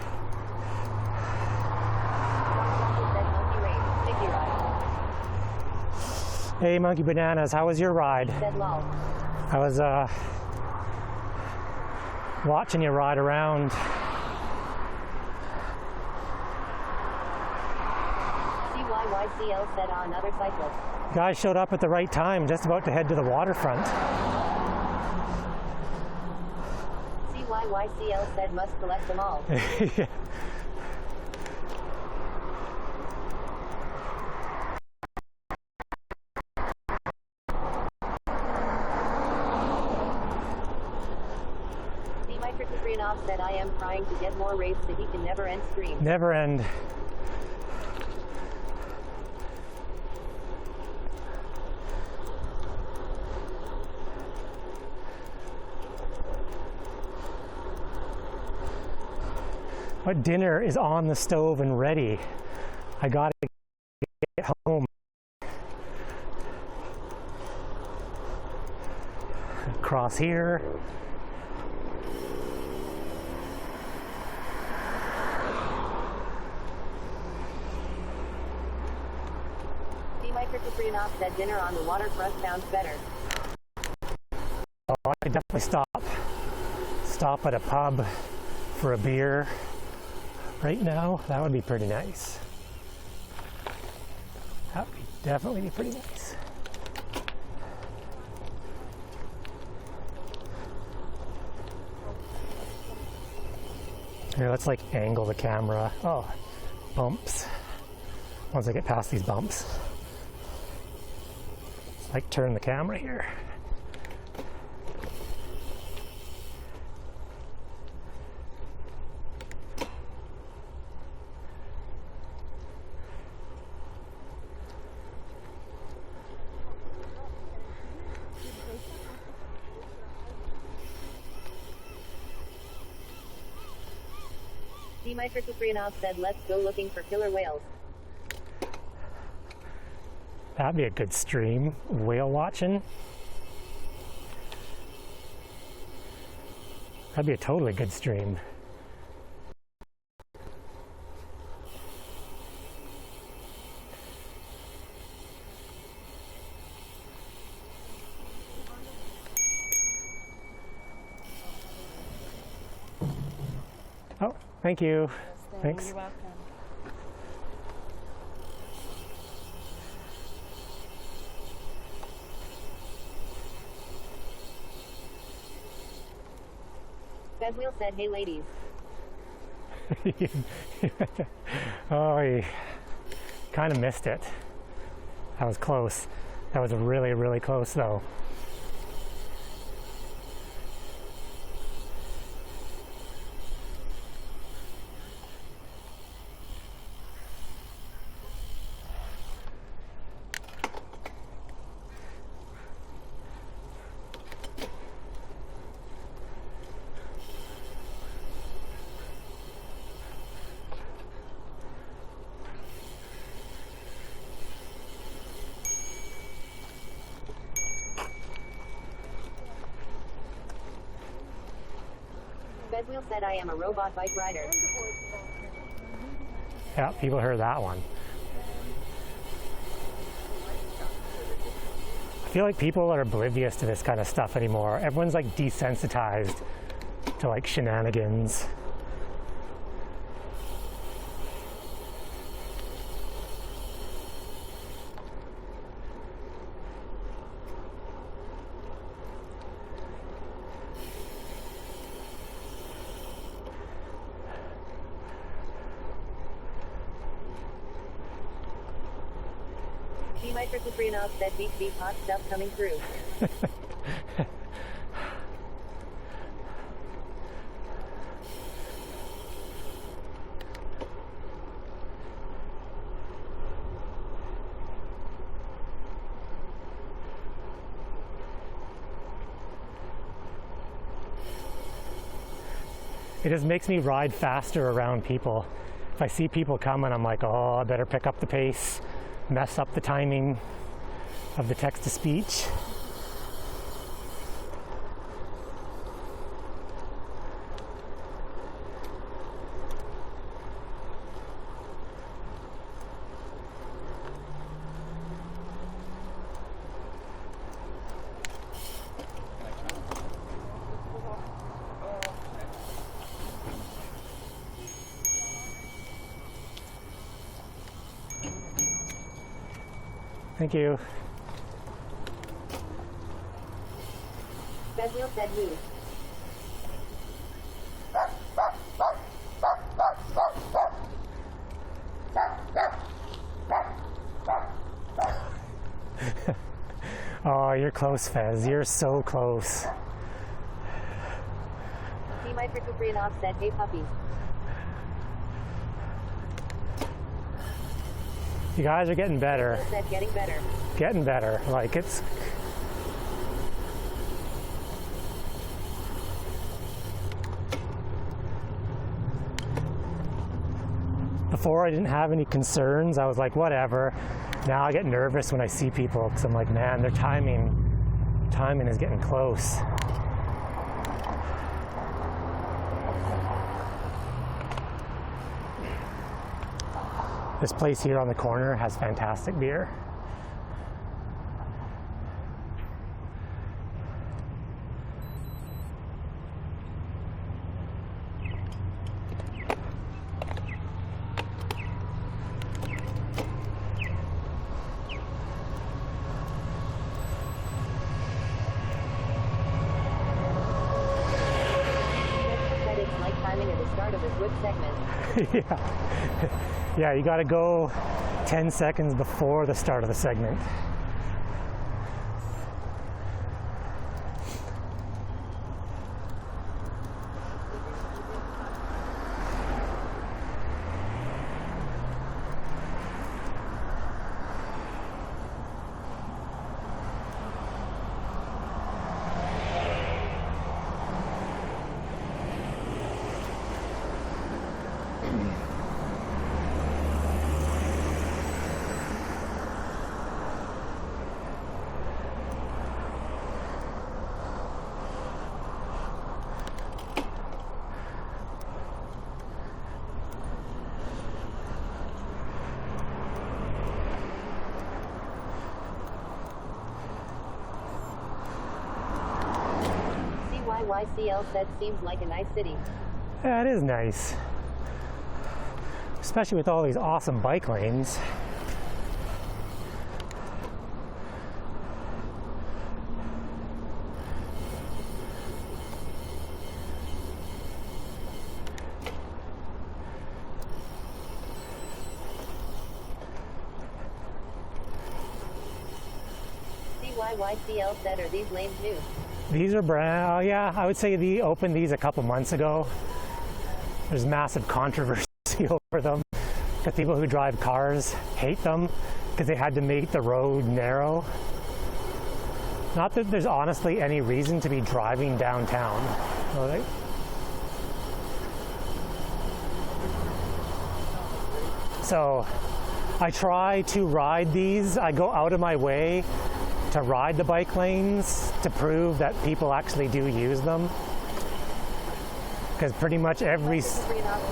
Hey, Monkey Bananas, how was your ride? I was watching you ride around. CYYCL said another cyclist. Guy showed up at the right time, just about to head to the waterfront. CYYCL said must collect them all. Yeah. Said I am trying to get more raids so he can never end stream. Never end. But dinner is on the stove and ready. I gotta get home. Across here. Said dinner on the waterfront sounds better. Oh, I could definitely stop at a pub for a beer right now. That would be pretty nice. That would definitely be pretty nice. Here, let's like angle the camera. Oh, bumps. Once I get past these bumps. Like turn the camera here. Dimitri Kuprianov said, let's go looking for killer whales. That'd be a good stream. Whale watching. That'd be a totally good stream. Oh, thank you. Thanks. You're welcome. Bezwheel said, hey ladies. Oh, you kind of missed it. That was close. That was really, really close though. Bezwheel said, I am a robot bike rider. Yeah, people heard that one. I feel like people are oblivious to this kind of stuff anymore. Everyone's like desensitized to like shenanigans. Dimitri Kuprianov said, beep beep, hot stuff coming through. It just makes me ride faster around people. If I see people coming, I'm like, oh, I better pick up the pace, mess up the timing of the text-to-speech. Thank you. Bezwheel said, who? Oh, you're close, Fez. You're so close. Dimitri Kuprianov said, hey puppies. You guys are getting better. Bezwheel said, getting better. Getting better. Like it's. Before I didn't have any concerns. I was like, whatever. Now I get nervous when I see people because I'm like, man, their timing is getting close. This place here on the corner has fantastic beer. Said it's like timing at the start of a Zwift segment. Yeah. Yeah, you gotta go 10 seconds before the start of the segment. CYYCL said seems like a nice city. Yeah, it is nice. Especially with all these awesome bike lanes. CYYCL said, are these lanes new? These are brand, yeah, I would say they opened these a couple months ago. There's massive controversy over them because people who drive cars hate them because they had to make the road narrow. Not that there's honestly any reason to be driving downtown. So I try to ride these. I go out of my way to ride the bike lanes to prove that people actually do use them. Because pretty much every... CYYCL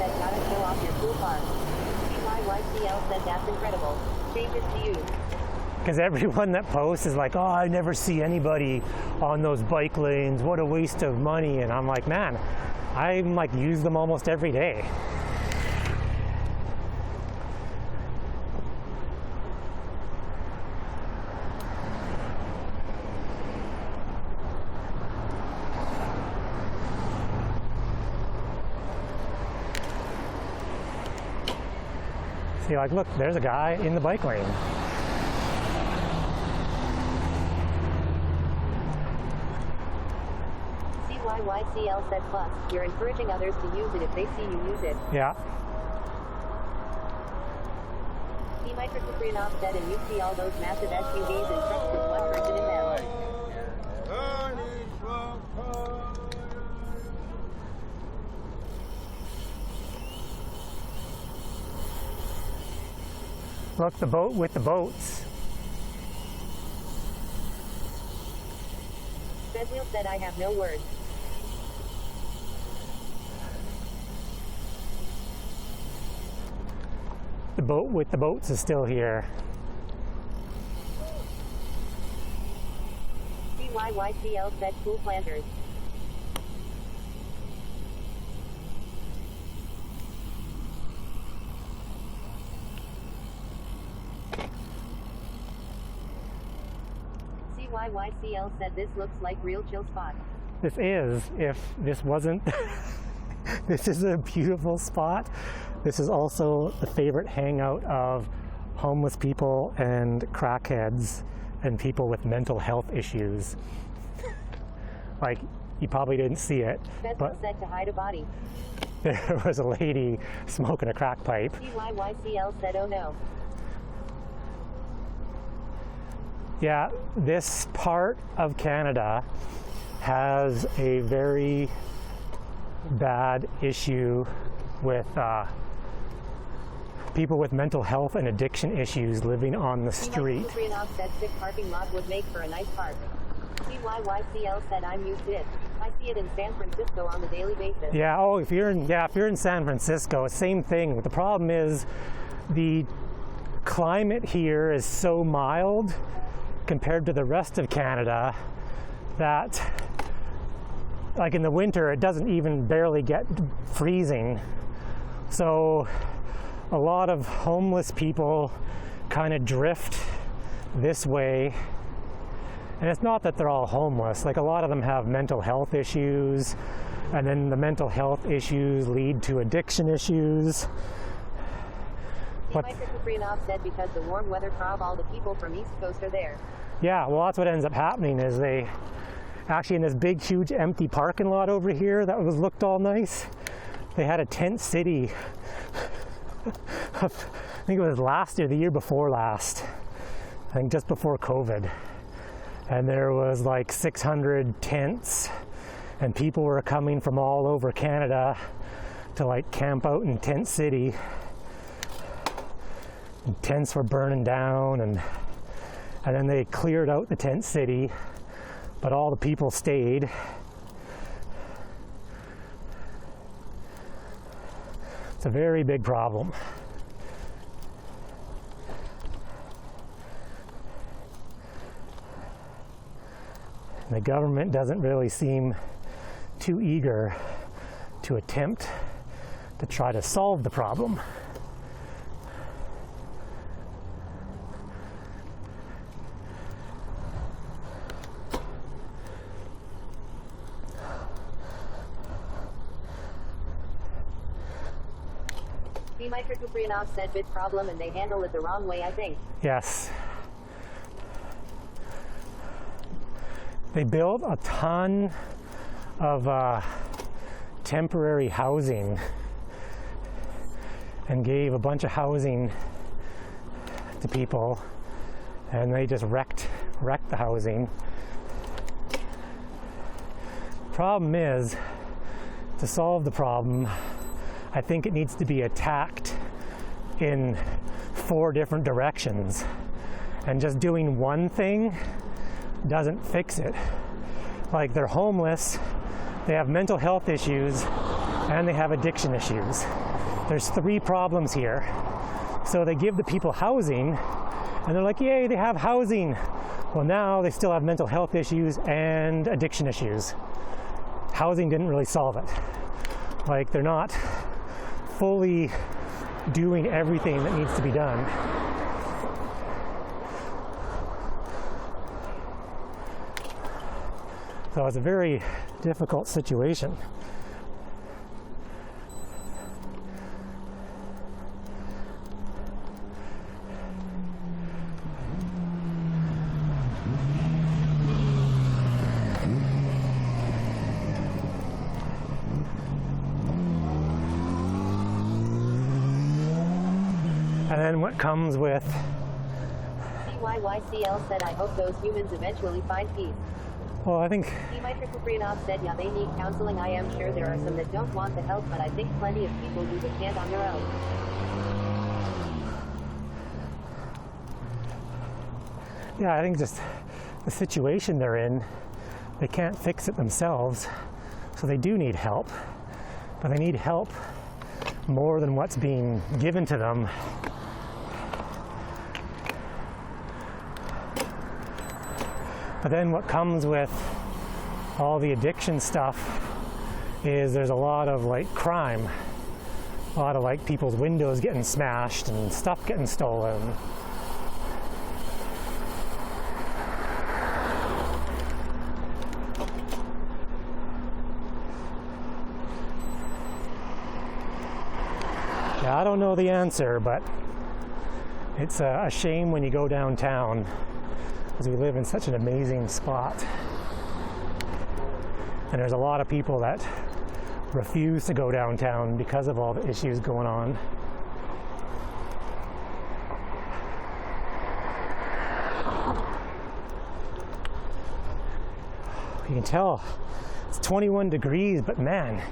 said that's incredible. Changes to you. Because everyone that posts is like, oh, I never see anybody on those bike lanes. What a waste of money. And I'm like, man, I like use them almost every day. See, like, look, there's a guy in the bike lane. CYYCL said plus, you're encouraging others to use it if they see you use it. Yeah. Microcyprianov said, and you see all those massive SUVs and trucks with one person in them. Look, the boat with the boats. Bezwheel said, I have no words. The boat with the boats is still here. CYYCL said, cool planters. CYYCL said, this looks like real chill spot. This is, if this wasn't, this is a beautiful spot. This is also the favorite hangout of homeless people and crackheads and people with mental health issues. Like, you probably didn't see it, but said to hide a body. There was a lady smoking a crack pipe. CYYCL said, oh no. Yeah, this part of Canada has a very bad issue with people with mental health and addiction issues living on the street. Kuprianov said sick parking lot would make for a nice park. CYYCL said, I'm used to it. I see it in San Francisco on a daily basis. Yeah, oh, if you're in San Francisco, same thing. The problem is the climate here is so mild compared to the rest of Canada that, like, in the winter it doesn't even barely get freezing. So a lot of homeless people kind of drift this way. And it's not that they're all homeless. Like, a lot of them have mental health issues, and then the mental health issues lead to addiction issues. Kuprianov said because the warm weather prob, all the people from East Coast are there. Yeah, well, that's what ends up happening is they actually, in this big, huge, empty parking lot over here that looked all nice, they had a tent city. I think it was last year, the year before last. I think just before COVID. And there was like 600 tents, and people were coming from all over Canada to like camp out in Tent City. And tents were burning down, and then they cleared out the tent city, but all the people stayed. It's a very big problem. And the government doesn't really seem too eager to attempt to try to solve the problem. Dmitry said big problem and they handle it the wrong way, I think. Yes. They built a ton of temporary housing and gave a bunch of housing to people, and they just wrecked the housing. Problem is, to solve the problem, I think it needs to be attacked in 4 different directions, and just doing one thing doesn't fix it. Like, they're homeless, they have mental health issues, and they have addiction issues. There's 3 problems here. So they give the people housing, and they're like, yay, they have housing. Well, now they still have mental health issues and addiction issues. Housing didn't really solve it. Like, they're not fully doing everything that needs to be done. So it's a very difficult situation. And then what comes with CYYCL said, I hope those humans eventually find peace. well, I think Dmitry Kuprianov said, yeah, they need counseling. I am sure there are some that don't want the help, but I think plenty of people do that can't on their own. yeah, I think just the situation they're in, they can't fix it themselves, so they do need help, but they need help more than what's being given to them. But then what comes with all the addiction stuff is there's a lot of like crime, a lot of like people's windows getting smashed and stuff getting stolen. Yeah, I don't know the answer, but it's a shame when you go downtown, because we live in such an amazing spot. And there's a lot of people that refuse to go downtown because of all the issues going on. You can tell it's 21 degrees, but man,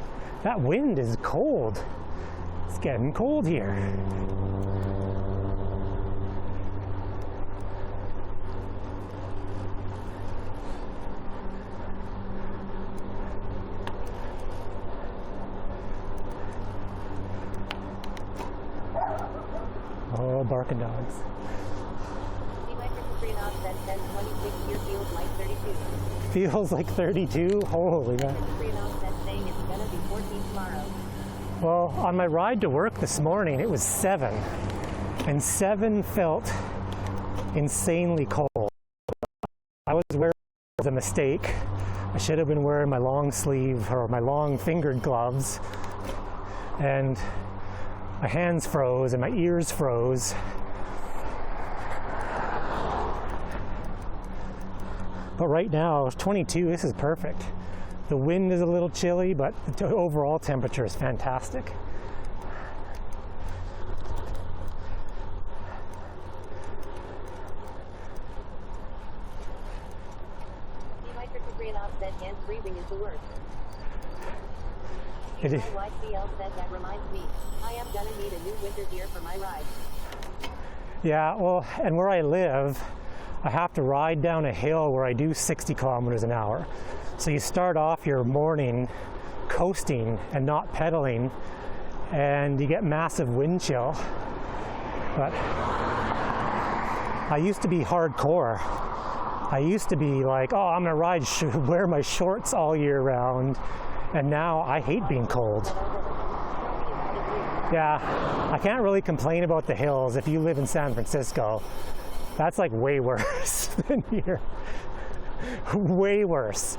that wind is cold. It's getting cold here. Oh, barking dogs. Dmitry Kuprianov said 1026 here feels like 32. Feels like 32? Holy man. Kuprianov said saying it's gonna be 14 tomorrow. Well, on my ride to work this morning, it was 7. And 7 felt insanely cold. I was wearing a mistake. I should have been wearing my long sleeve or my long fingered gloves. And my hands froze and my ears froze. But right now, 22, this is perfect. The wind is a little chilly, but the overall temperature is fantastic. Dmitry Kuprianov said hands breathing is the worst. It is. YCL said that reminds me, I am gonna need a new winter gear for my ride. Yeah, well, and where I live, I have to ride down a hill where I do 60 kilometers an hour. So you start off your morning coasting and not pedaling, and you get massive wind chill. But I used to be hardcore. I used to be like, oh, I'm gonna wear my shorts all year round And now I hate being cold. Tell me about it. Yeah, I can't really complain about the hills if you live in San Francisco. That's like way worse than here. Way worse.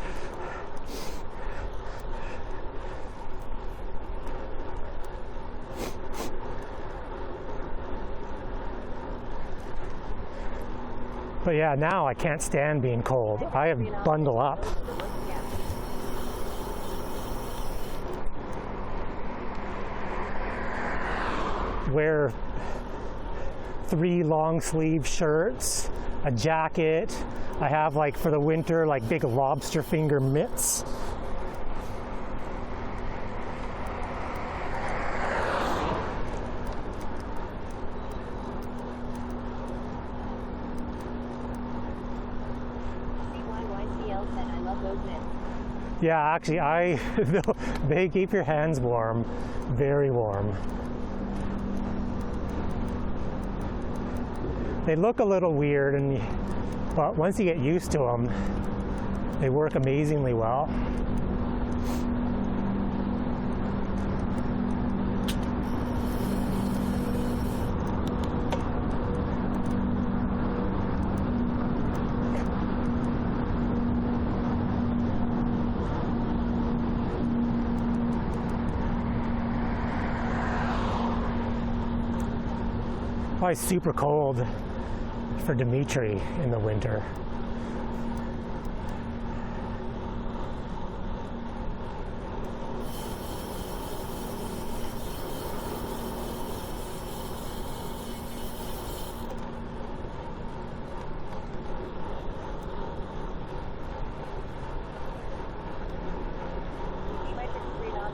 But yeah, now I can't stand being cold. I have bundle up. Wear 3 long sleeve shirts, a jacket. I have like for the winter like big lobster finger mitts. CYYCL said I love those mitts. Yeah, actually they keep your hands warm, very warm. They look a little weird, but once you get used to them, they work amazingly well. Probably super cold for Dimitri in the winter.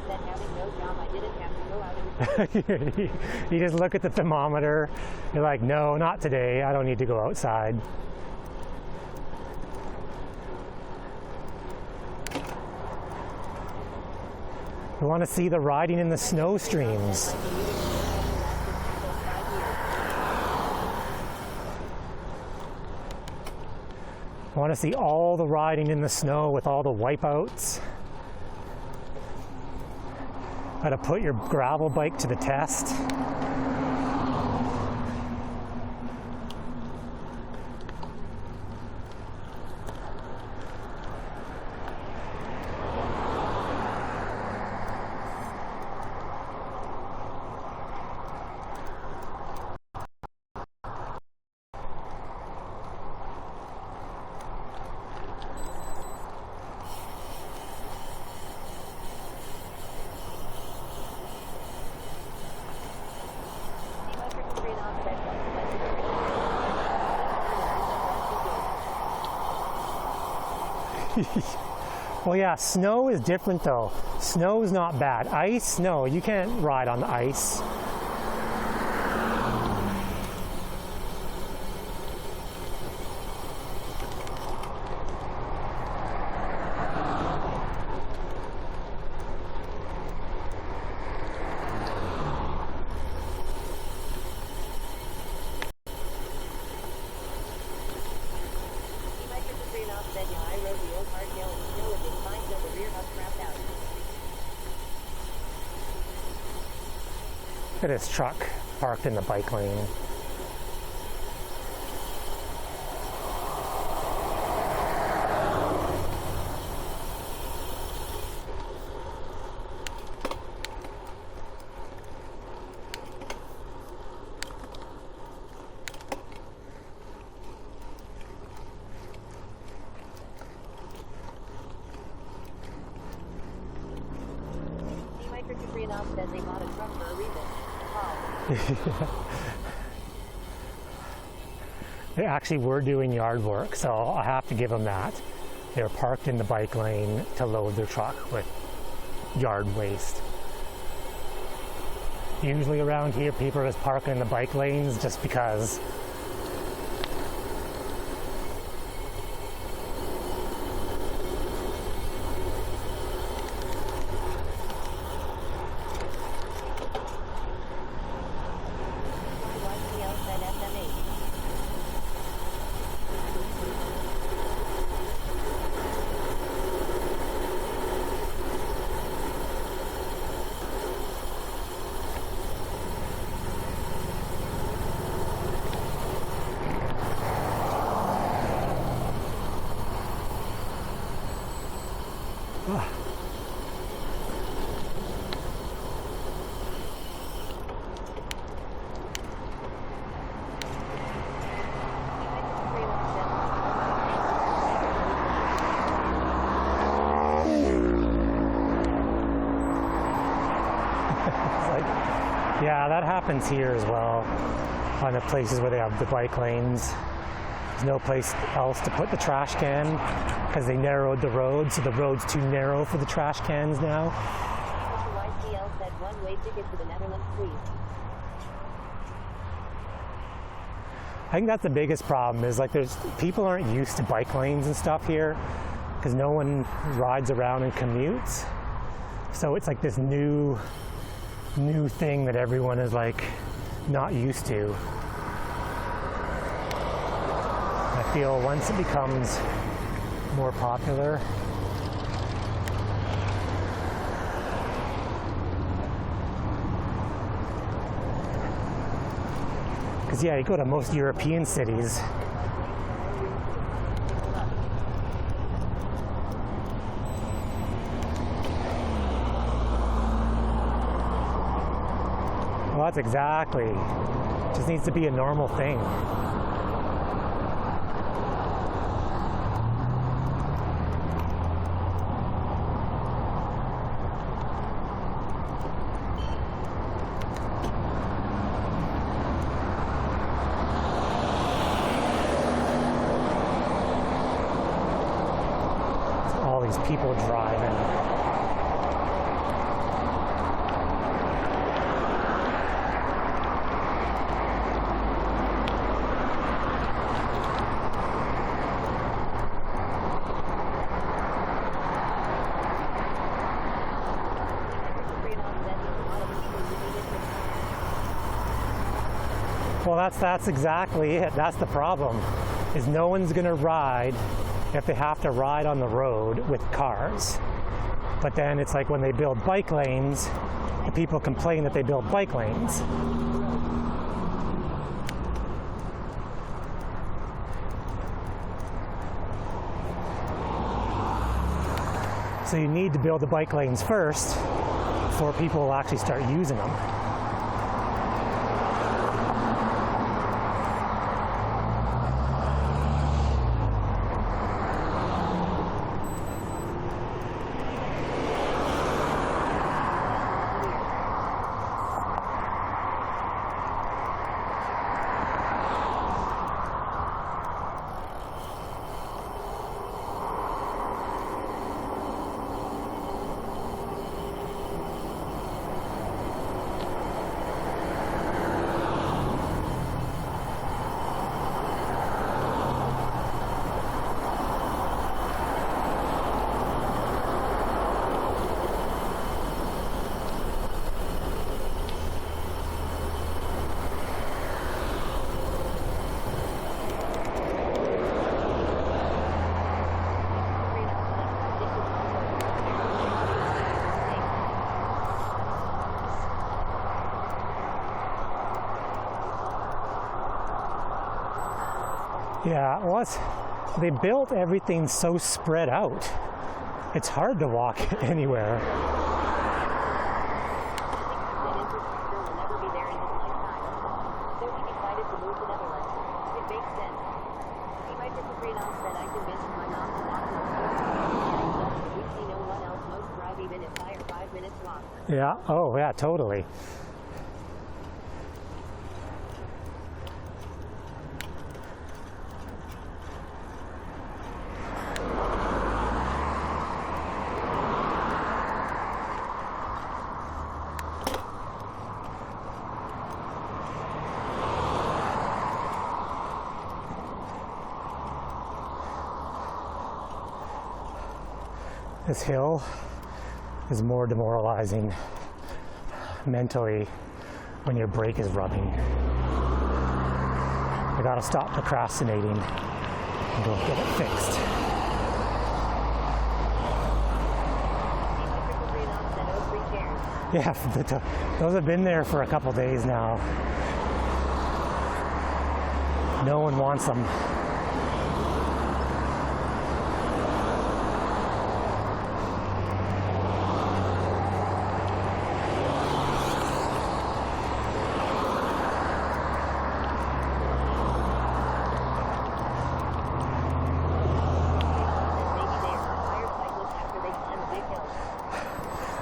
Said having no job, I didn't have to go out and You just look at the thermometer, you're like, no, not today, I don't need to go outside. You want to see the riding in the snow streams. I want to see all the riding in the snow with all the wipeouts. How to put your gravel bike to the test. Well, yeah, snow is different though. Snow is not bad. Ice, no, you can't ride on the ice. Look at this truck parked in the bike lane. Said they bought a truck for a reason. They actually were doing yard work, so I have to give them that. They were parked in the bike lane to load their truck with yard waste. Usually around here, people are just parking in the bike lanes just because. Yeah, that happens here as well on the places where they have the bike lanes. There's no place else to put the trash can because they narrowed the road, so the road's too narrow for the trash cans now. YCL said one-way ticket to the Netherlands, please. I think that's the biggest problem is like people aren't used to bike lanes and stuff here because no one rides around and commutes. So it's like this new thing that everyone is like not used to. I feel once it becomes more popular, because yeah, you go to most European cities, well, that's exactly. It just needs to be a normal thing. All these people driving. Well, that's exactly it. That's the problem, is no one's going to ride if they have to ride on the road with cars. But then it's like when they build bike lanes, the people complain that they build bike lanes. So you need to build the bike lanes first before people will actually start using them. Yeah, well, they built everything so spread out. It's hard to walk anywhere. Infrastructure will never be there in his lifetime. So he decided to move to Netherlands. It makes sense. He might disagree and said I convinced my mom to walk to the we see no one else most drive even if I are 5 minutes walk. Yeah, oh yeah, totally. This hill is more demoralizing mentally when your brake is rubbing. I gotta stop procrastinating and go get it fixed. Yeah, those have been there for a couple days now. No one wants them.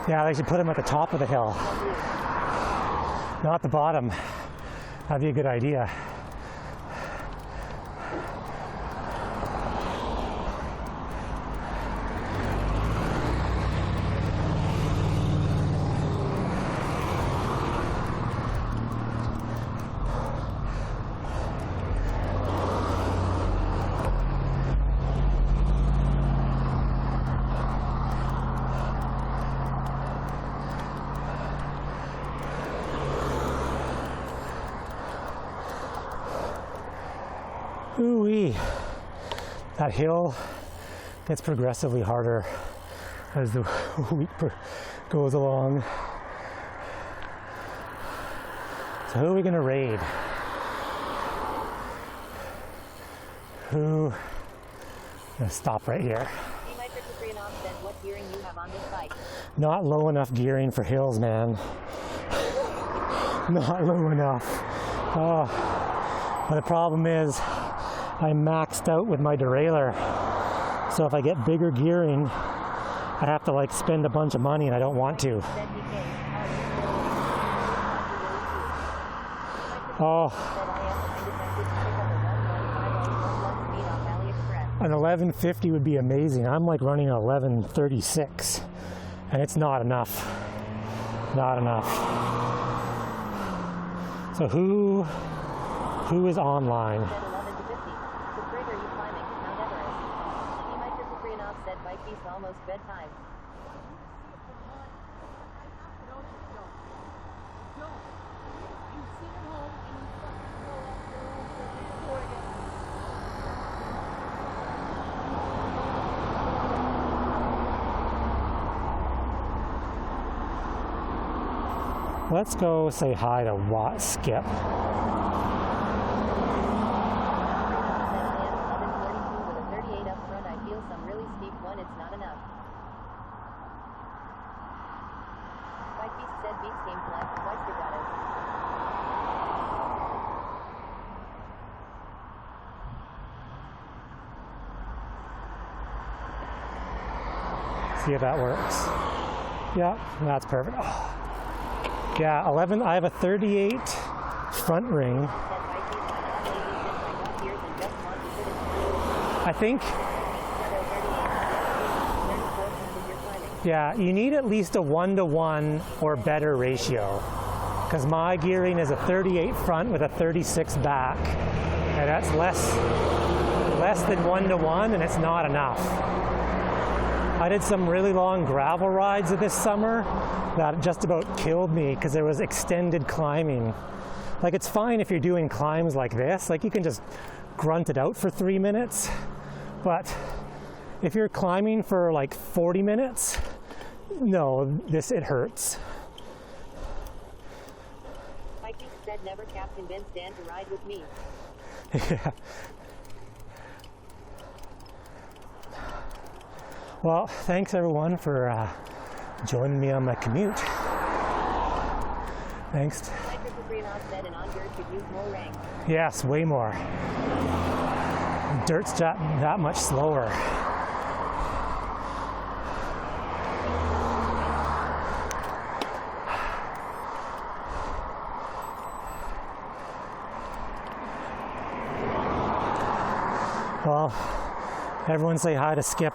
Yeah, they should put them at the top of the hill, not the bottom. That'd be a good idea. Ooh-wee. That hill gets progressively harder as the week goes along. So who are we gonna raid? I'm gonna stop right here. What gearing you have on this bike? Not low enough gearing for hills, man. Not low enough. Oh. But the problem is, I'm maxed out with my derailleur. So if I get bigger gearing, I have to like spend a bunch of money and I don't want to. Oh. An 1150 would be amazing. I'm like running an 1136 and it's not enough. Not enough. So who is online? Almost bedtime. Let's go say hi to Watt Skip. See if that works. Yeah, that's perfect. Oh. Yeah, 11. I have a 38 front ring. I think. Yeah, you need at least a 1-to-1 or better ratio, because my gearing is a 38 front with a 36 back, and that's less than 1-to-1, and it's not enough. I did some really long gravel rides this summer that just about killed me because there was extended climbing. Like, it's fine if you're doing climbs like this, like you can just grunt it out for 3 minutes, but if you're climbing for like 40 minutes, no, it hurts. Mikey said never Captain Ben stand to ride with me. Yeah. Well, thanks everyone for joining me on my commute. Thanks. Yes, way more. Dirt's that much slower. Well, everyone say hi to Skip.